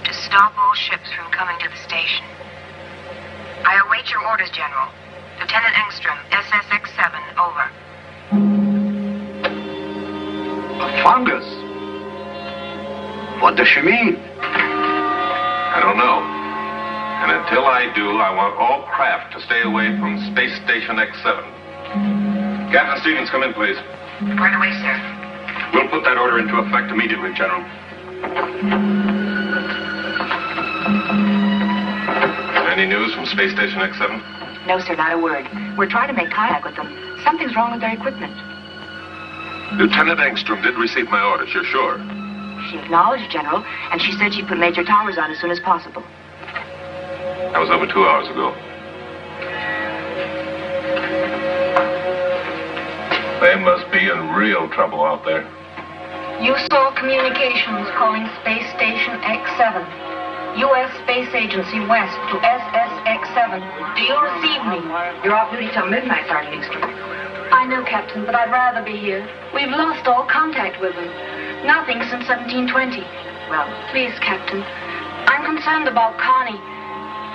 to stop all ships from coming to the station. I await your orders, General. Lieutenant Engstrom, SSX-7, over. A fungus? What does she mean? I don't know. And until I do, I want all craft to stay away from Space Station X7. Captain Stevens, come in, please. Right away, sir. We'll put that order into effect immediately, General. Any news from Space Station X7? No, sir, not a word. We're trying to make contact with them. Something's wrong with their equipment. Lieutenant Engstrom did receive my orders, you're sure? She acknowledged, General, and she said she'd put Major Towers on as soon as possible. That was over 2 hours ago. They must be in real trouble out there. USOL Communications calling Space Station X7. U.S. Space Agency West to SSX-7. Do you receive me? You're off duty till midnight, Sergeant Engstrom. I know, Captain, but I'd rather be here. We've lost all contact with them. Nothing since 1720. Well, please, Captain. I'm concerned about Connie.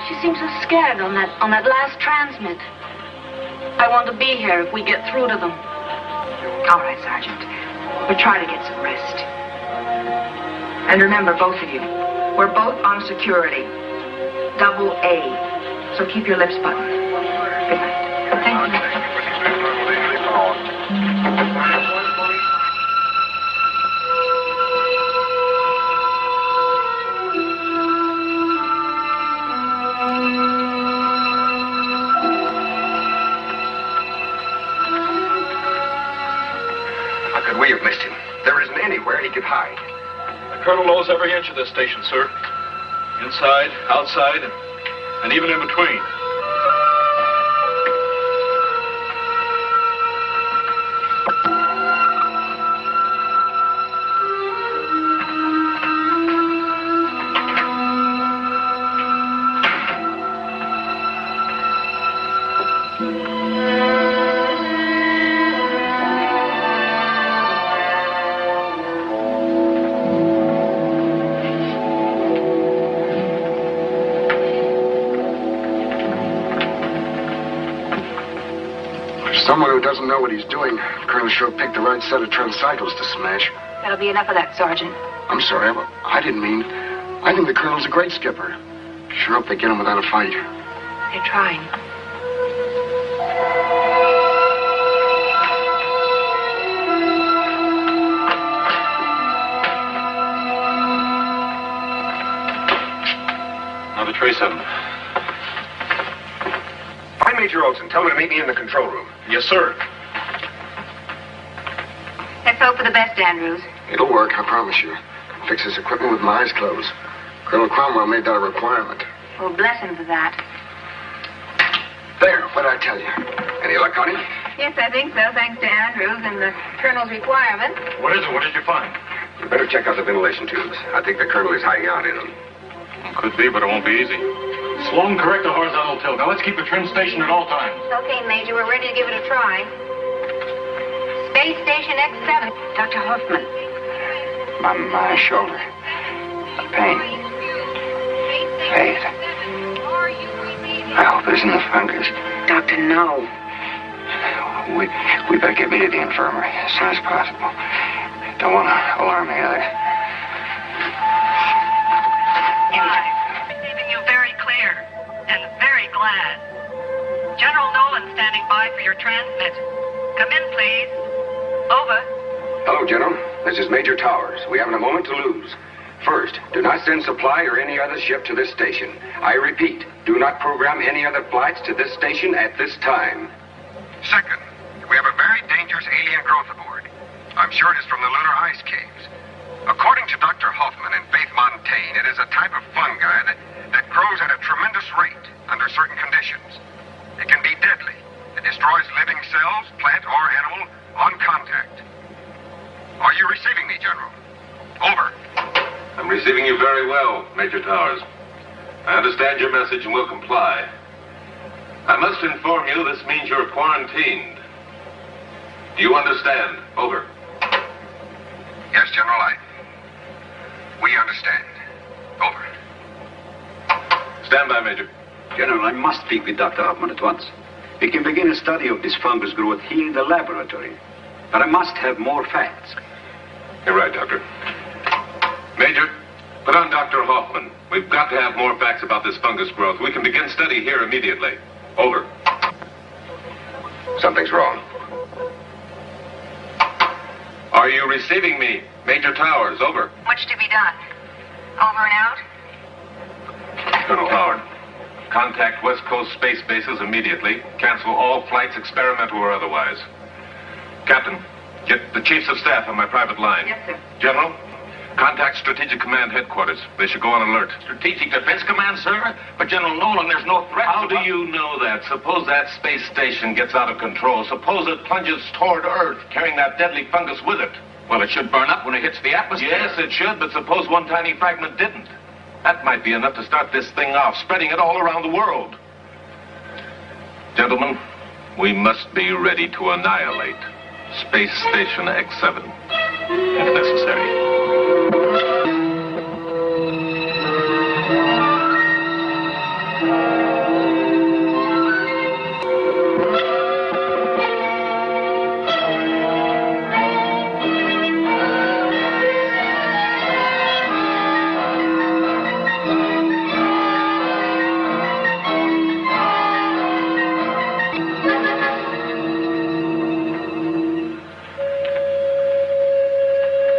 She seems so scared on that last transmit. I want to be here if we get through to them. All right, Sergeant. We'll try to get some rest. And remember, both of you, we're both on security. Double A. So keep your lips buttoned. Good night. Thank you. How could we have missed him? There isn't anywhere he could hide. The Colonel knows every inch of this station, sir. Inside, outside, and and even in between. Someone who doesn't know what he's doing. Colonel sure picked the right set of tricycles to smash. That'll be enough of that, Sergeant. I'm sorry, I didn't mean. I think the Colonel's a great skipper. Sure hope they get him without a fight. They're trying. Another trace of him. Find Major Olson. Tell him to meet me in the control room. Yes, sir. Let's hope for the best, Andrews. It'll work, I promise you. Fix this equipment with my eyes closed. Colonel Cromwell made that a requirement. Well, bless him for that. There, what'd I tell you? Any luck on him? Yes, I think so, thanks to Andrews and the Colonel's requirement. What is it? What did you find? You better check out the ventilation tubes. I think the Colonel is hiding out in them. Could be, but it won't be easy. Slow and correct the horizontal tilt. Now let's keep the trim station at all times. Okay, Major, we're ready to give it a try. Space Station X7. Dr. Hoffman. My shoulder. Pain. Faith. I hope it isn't the fungus. Doctor, no. We better get me to the infirmary as soon as possible. Don't want to alarm the others. Receiving you very clear and very glad. General Nolan standing by for your transmit. Come in, please. Over. Hello, General. This is Major Towers. We haven't a moment to lose. First, do not send supply or any other ship to this station. I repeat, do not program any other flights to this station at this time. Second, we have a very dangerous alien growth aboard. I'm sure it is from the lunar ice caves. According to Dr. Hoffman and Faith Montaigne, it is a type of fungi that grows at a tremendous rate under certain conditions. It can be deadly. It destroys living cells, plant or animal, on contact. Are you receiving me, General? Over. I'm receiving you very well, Major Towers. I understand your message and will comply. I must inform you this means you're quarantined. Do you understand? Over. Yes, General, we understand. Over. Stand by, Major. General, I must speak with Dr. Hoffman at once. We can begin a study of this fungus growth here in the laboratory. But I must have more facts. You're right, Doctor. Major, put on Dr. Hoffman. We've got to have more facts about this fungus growth. We can begin study here immediately. Over. Something's wrong. Are you receiving me, Major Towers? Over. What's to be done? Over and out? Colonel Howard, contact West Coast space bases immediately. Cancel all flights, experimental or otherwise. Captain, get the chiefs of staff on my private line. Yes, sir. General, contact Strategic Command Headquarters. They should go on alert. Strategic Defense Command, sir? But General Nolan, there's no threat. How do you know that? Suppose that space station gets out of control. Suppose it plunges toward Earth, carrying that deadly fungus with it. Well, it should burn up when it hits the atmosphere. Yes, it should, but suppose one tiny fragment didn't. That might be enough to start this thing off, spreading it all around the world. Gentlemen, we must be ready to annihilate Space Station X7, if necessary.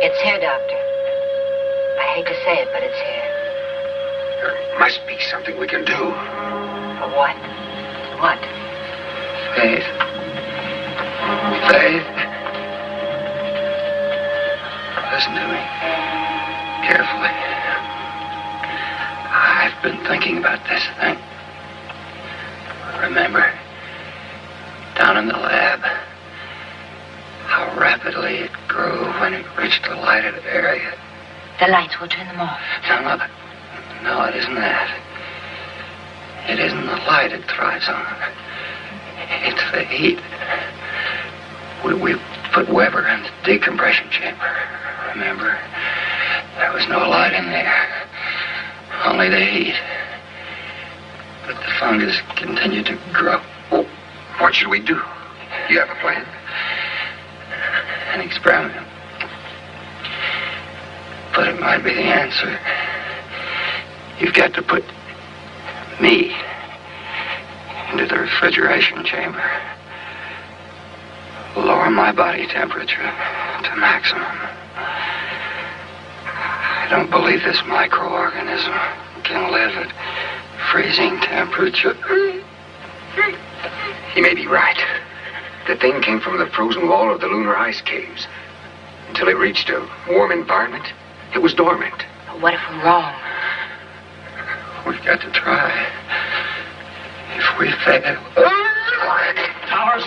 It's here, Doctor. I hate to say it, but it's here. There must be something we can do. What? What? Faith. Faith. Listen to me. Carefully. I've been thinking about this thing. Remember? Down in the lab. How rapidly it grew when it reached the lighted area. The lights, we'll turn them off. No, it isn't that. It isn't the light it thrives on. It's the heat. We put Weber in the decompression chamber. Remember? There was no light in there. Only the heat. But the fungus continued to grow. What should we do? You have a plan? An experiment. But it might be the answer. You've got to put me into the refrigeration chamber. Lower my body temperature to maximum. I don't believe this microorganism can live at freezing temperature. He may be right. The thing came from the frozen wall of the lunar ice caves. Until it reached a warm environment, it was dormant. What if we're wrong? We've got to try. If we fail... Towers,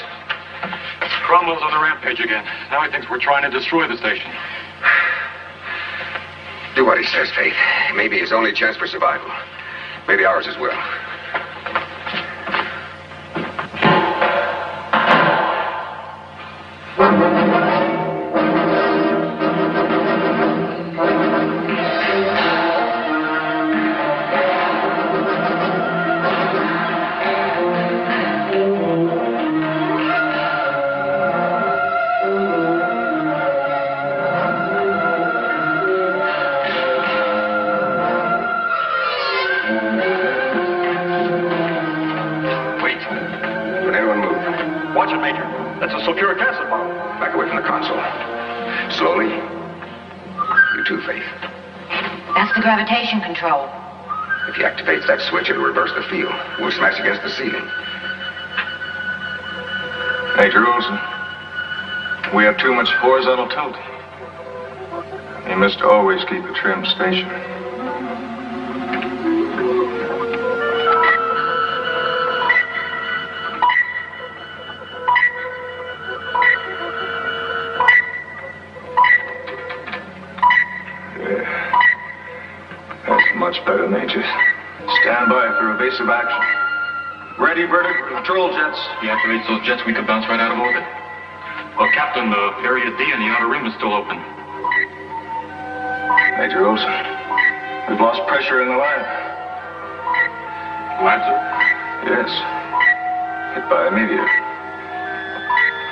Cromwell's on the rampage again. Now he thinks we're trying to destroy the station. Do what he says, Faith. It may be his only chance for survival. Maybe ours as well. Sulfuric acid bomb. Back away from the console. Slowly. You too, Faith. That's the gravitation control. If he activates that switch, it'll reverse the field. We'll smash against the ceiling. Major Olson, we have too much horizontal tilt. You must always keep a trim station. Much better, Major. Stand by for evasive action. Ready, vertical control jets. He activates those jets, we could bounce right out of orbit. Well, Captain, the area D in the outer rim is still open. Major Olson, we've lost pressure in the lab. Lab, sir? Yes. Hit by a meteor.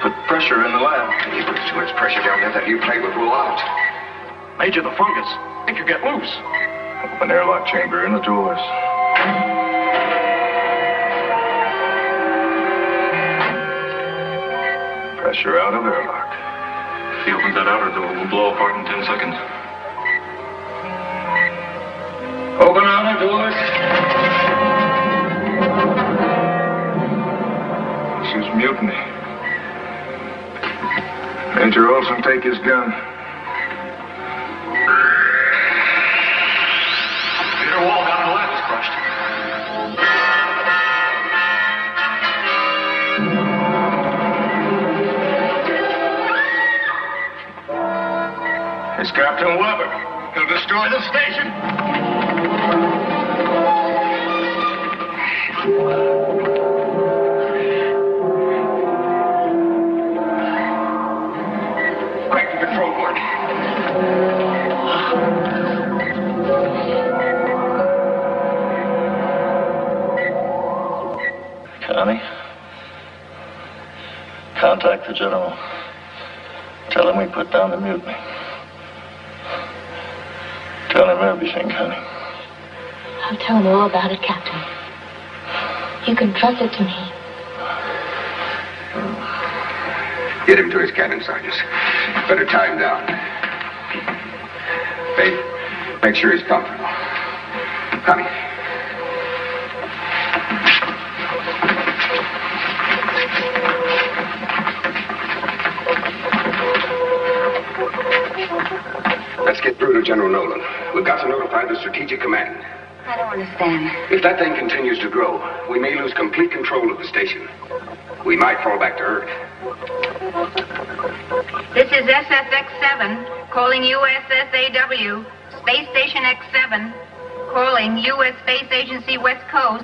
Put pressure in the lab. If you put too much pressure down there, that new plate would roll out. Major, the fungus. It could get loose. Open airlock chamber in the doors. Pressure out of airlock. If he opens that outer door, we'll blow apart in 10 seconds. Open outer doors. This is mutiny. Major Olson, take his gun. Wall down the left is crushed. It's Captain Weber. He'll destroy the station. Quick, the control board. Connie, contact the general. Tell him we put down the mutiny. Tell him everything, Connie. I'll tell him all about it, Captain. You can trust it to me. Get him to his cabin, Sergeant. Better tie him down. Faith, make sure he's comfortable. Connie. Let's get through to General Nolan. We've got to notify the Strategic Command. I don't understand. If that thing continues to grow, we may lose complete control of the station. We might fall back to Earth. This is SSX-7 calling USSAW, Space Station X-7, calling U.S. Space Agency West Coast.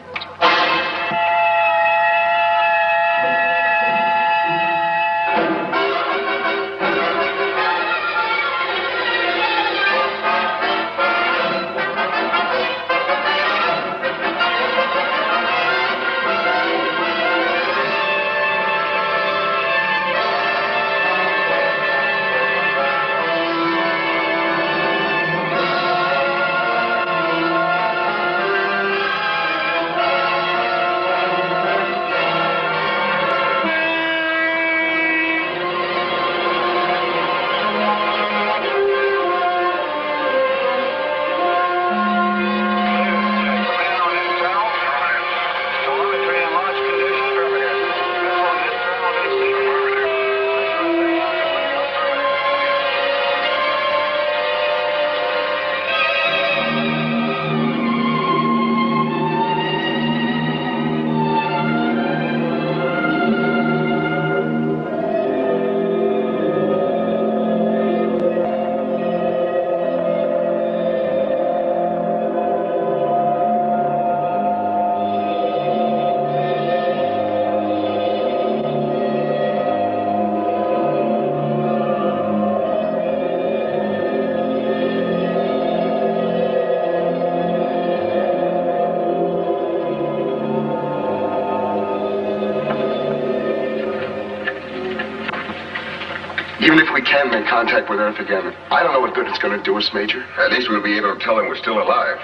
Even if we can make contact with Earth again, I don't know what good it's going to do us, Major. At least we'll be able to tell them we're still alive.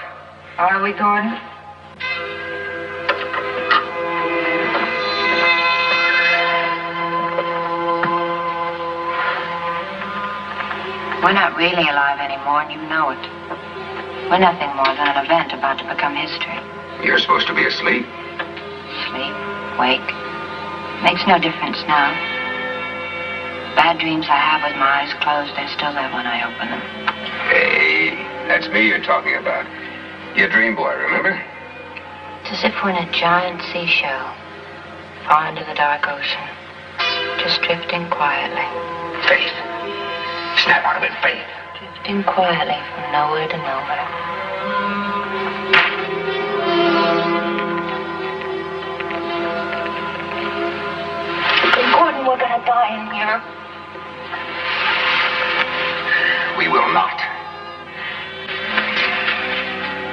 Are we, Gordon? We're not really alive anymore, and you know it. We're nothing more than an event about to become history. You're supposed to be asleep. Sleep, wake. Makes no difference now. Bad dreams I have with my eyes closed, they're still there when I open them. Hey, that's me you're talking about. Your dream boy, remember? It's as if we're in a giant seashell, far into the dark ocean, just drifting quietly. Faith. Snap out of it, Faith. Drifting quietly from nowhere to nowhere. Gordon, we're gonna die in here. We will not.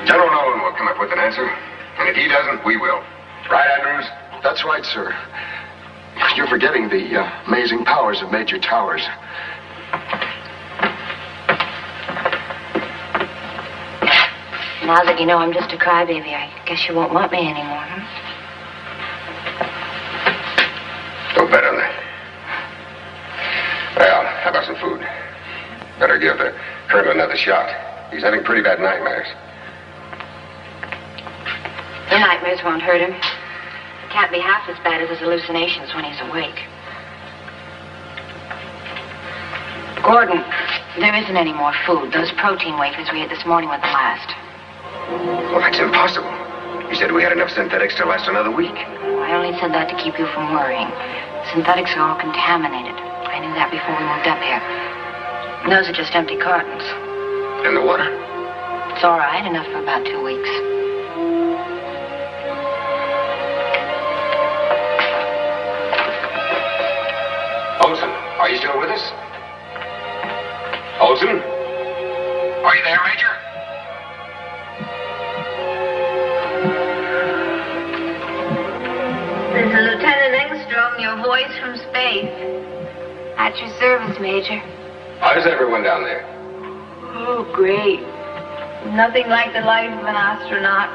General Nolan will come up with an answer, and if he doesn't, we will. Right, Andrews? That's right, sir. You're forgetting the amazing powers of Major Towers. Now that you know I'm just a crybaby, I guess you won't want me anymore, huh? Don't bet on that. Well, how about some food? Better give the colonel another shot. He's having pretty bad nightmares. The nightmares won't hurt him. It can't be half as bad as his hallucinations when he's awake. Gordon, there isn't any more food. Those protein wafers we had this morning were the last. Well, that's impossible. You said we had enough synthetics to last another week. I only said that to keep you from worrying. Synthetics are all contaminated. I knew that before we moved up here. Those are just empty cartons. And the water? It's all right, enough for about 2 weeks. Olson, are you still with us? Olson? Are you there, Major? This is Lieutenant Engstrom, your voice from space. At your service, Major. How's everyone down there? Oh, great. Nothing like the life of an astronaut.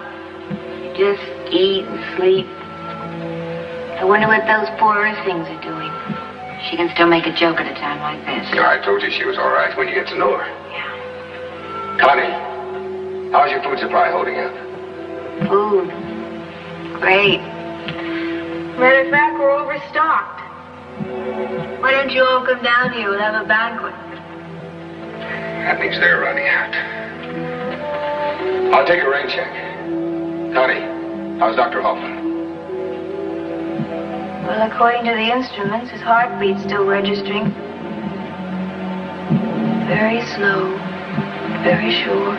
You just eat and sleep. I wonder what those poor Earthlings are doing. She can still make a joke at a time like this. No, I told you she was all right when you get to know her. Yeah. Connie, how's your food supply holding up? Food. Great. Matter of fact, we're overstocked. Why don't you all come down here? We'll have a banquet. That means they're running out. I'll take a rain check. Connie, how's Dr. Hoffman? Well, according to the instruments, his heartbeat's still registering. Very slow, very sure.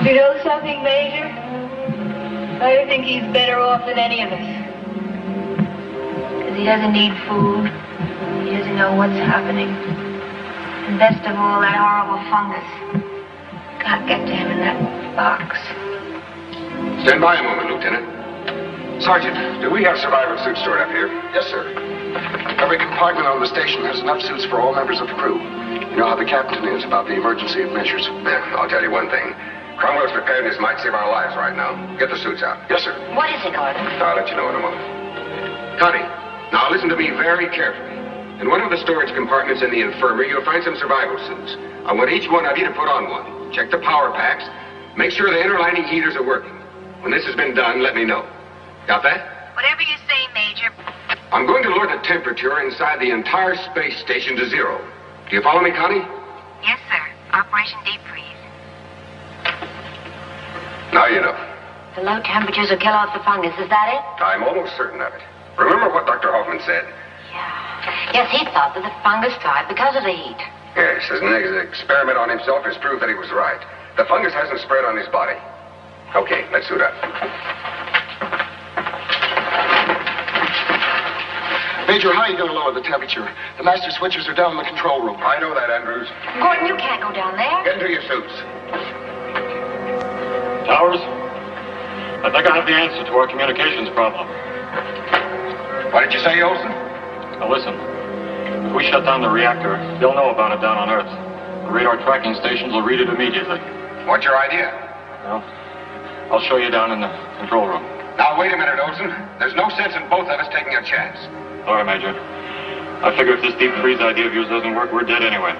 You know something, Major? I think he's better off than any of us. Because he doesn't need food. He doesn't know what's happening. And best of all, that horrible fungus. Can't get to him in that box. Stand by a moment, Lieutenant. Sergeant, do we have survival suits stored up here? Yes, sir. Every compartment on the station has enough suits for all members of the crew. You know how the captain is about the emergency measures. Yeah, I'll tell you one thing. Cromwell's preparedness might save our lives right now. Get the suits out. Yes, sir. What is it, Gordon? I'll let you know in a moment. Connie, now listen to me very carefully. In one of the storage compartments in the infirmary, you'll find some survival suits. I want each one of you to put on one. Check the power packs. Make sure the inner lining heaters are working. When this has been done, let me know. Got that? Whatever you say, Major. I'm going to lower the temperature inside the entire space station to 0. Do you follow me, Connie? Yes, sir. Operation Deep Freeze. Now you know. The low temperatures will kill off the fungus, is that it? I'm almost certain of it. Remember what Dr. Hoffman said? Yes, he thought that the fungus died because of the heat. Yes, his experiment on himself has proved that he was right. The fungus hasn't spread on his body. Okay, let's suit up. Major, how are you going to lower the temperature? The master switches are down in the control room. I know that, Andrews. Gordon, you can't go down there. Get into your suits. Towers, I think I have the answer to our communications problem. What did you say, Olson? Now listen, if we shut down the reactor, they'll know about it down on Earth. The radar tracking stations will read it immediately. What's your idea? Well, I'll show you down in the control room. Now, wait a minute, Olson. There's no sense in both of us taking a chance. All right, Major. I figure if this deep freeze idea of yours doesn't work, we're dead anyway.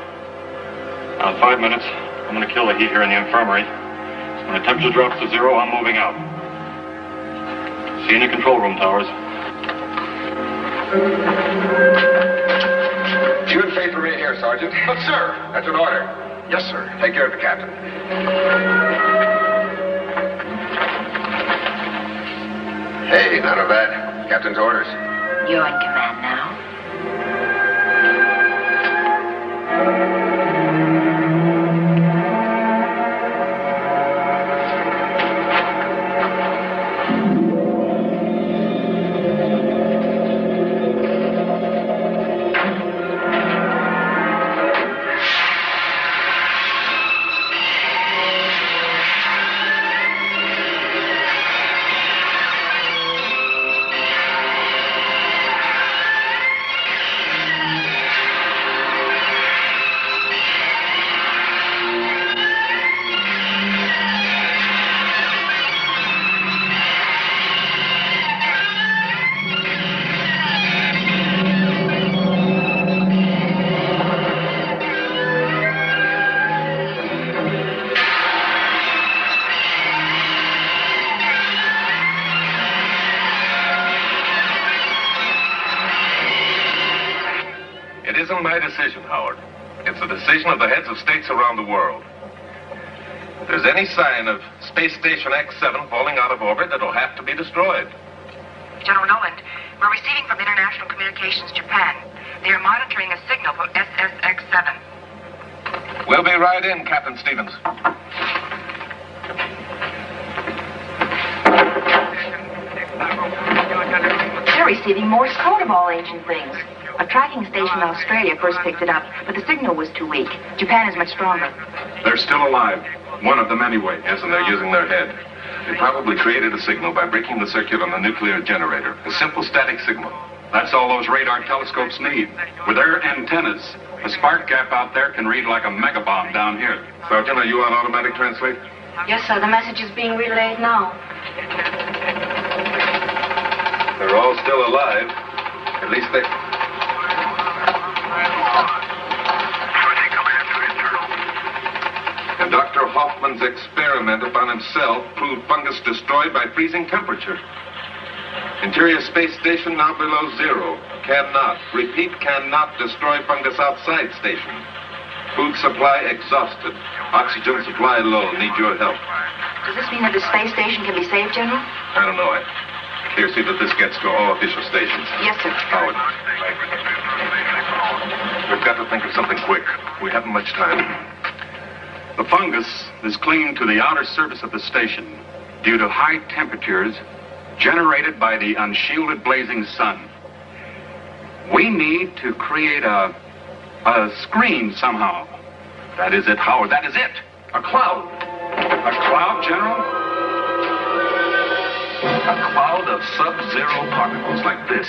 Now, in 5 minutes, I'm going to kill the heat here in the infirmary. When the temperature drops to 0, I'm moving out. See you in the control room, Towers. You and Faith remain here, Sergeant. But, sir. That's an order. Yes, sir. Take care of the captain. Hey, none of that. Captain's orders. You're in command now. My decision, Howard. It's the decision of the heads of states around the world. If there's any sign of Space Station X7 falling out of orbit, it'll have to be destroyed. General Noland, we're receiving from International Communications Japan. They are monitoring a signal from SSX7. We'll be right in, Captain Stevens. They're receiving Morse code of all ancient things. A tracking station in Australia first picked it up, but the signal was too weak. Japan is much stronger. They're still alive. One of them anyway. Yes, and they're using their head. They probably created a signal by breaking the circuit on the nuclear generator. A simple static signal. That's all those radar telescopes need. With their antennas, the spark gap out there can read like a megabomb down here. Sergeant, are you on automatic translate? Yes, sir. The message is being relayed now. They're all still alive. At least they... And Dr. Hoffman's experiment upon himself proved fungus destroyed by freezing temperature. Interior space station now below 0. Cannot, repeat, cannot destroy fungus outside station. Food supply exhausted. Oxygen supply low. Need your help. Does this mean that the space station can be saved, General? I don't know. Here, see that this gets to all official stations. Yes, sir. Howard. We've got to think of something quick. We haven't much time. The fungus is clinging to the outer surface of the station due to high temperatures generated by the unshielded blazing sun. We need to create a screen somehow. That is it, Howard. That is it. A cloud. A cloud, General? A cloud of sub-zero particles like this.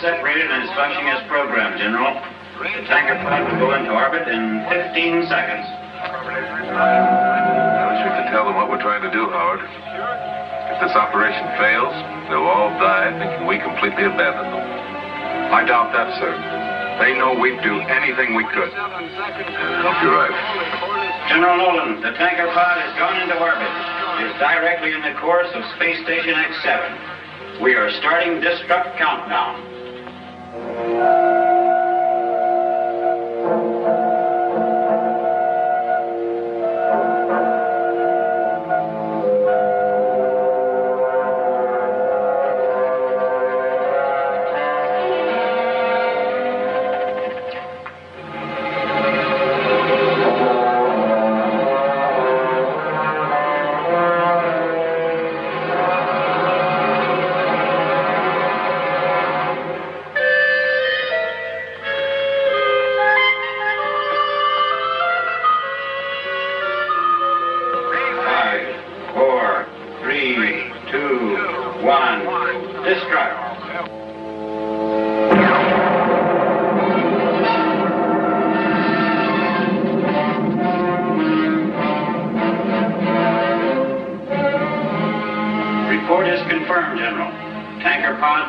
Separated and is functioning as programmed, General. The tanker pod will go into orbit in 15 seconds. I wish we could tell them what we're trying to do, Howard. If this operation fails, they'll all die thinking we completely abandoned them. I doubt that, sir. They know we'd do anything we could. I hope you're right. General Nolan, the tanker pod has gone into orbit. It is directly in the course of Space Station X7. We are starting destruct countdown.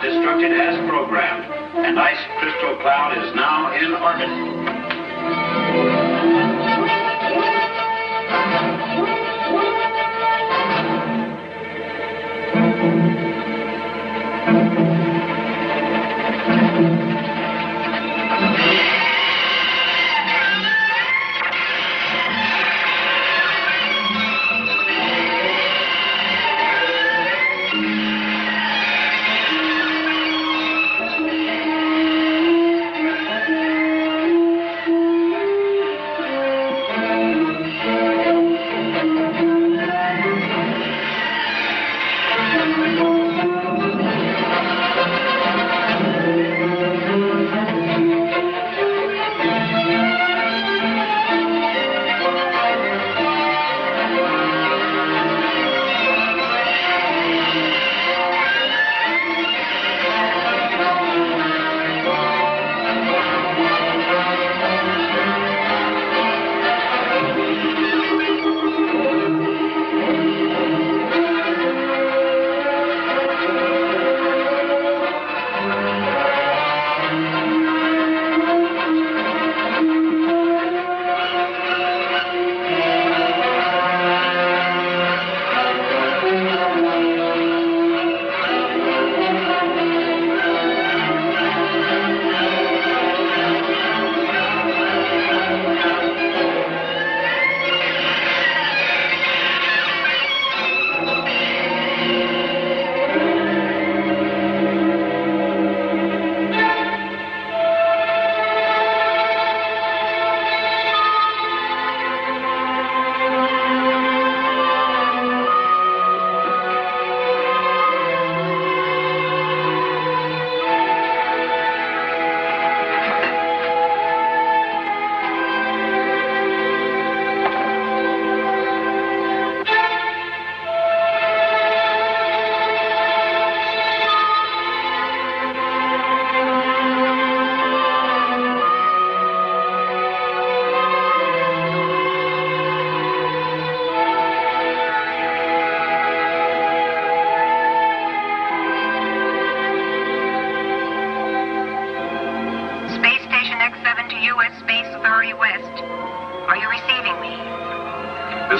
Destructed as programmed, and ice crystal cloud is now in orbit.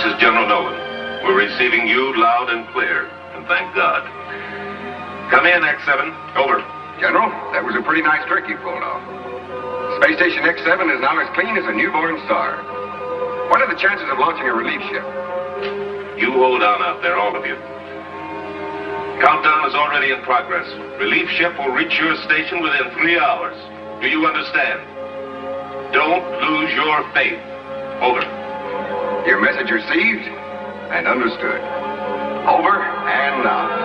This is General Nolan. We're receiving you loud and clear, and thank God. Come in, X7. Over. General, that was a pretty nice trick you pulled off. Space Station X7 is now as clean as a newborn star. What are the chances of launching a relief ship? You hold on out there, all of you. Countdown is already in progress. Relief ship will reach your station within 3 hours. Do you understand? Don't lose your faith. Over. Your message received and understood. Over and out.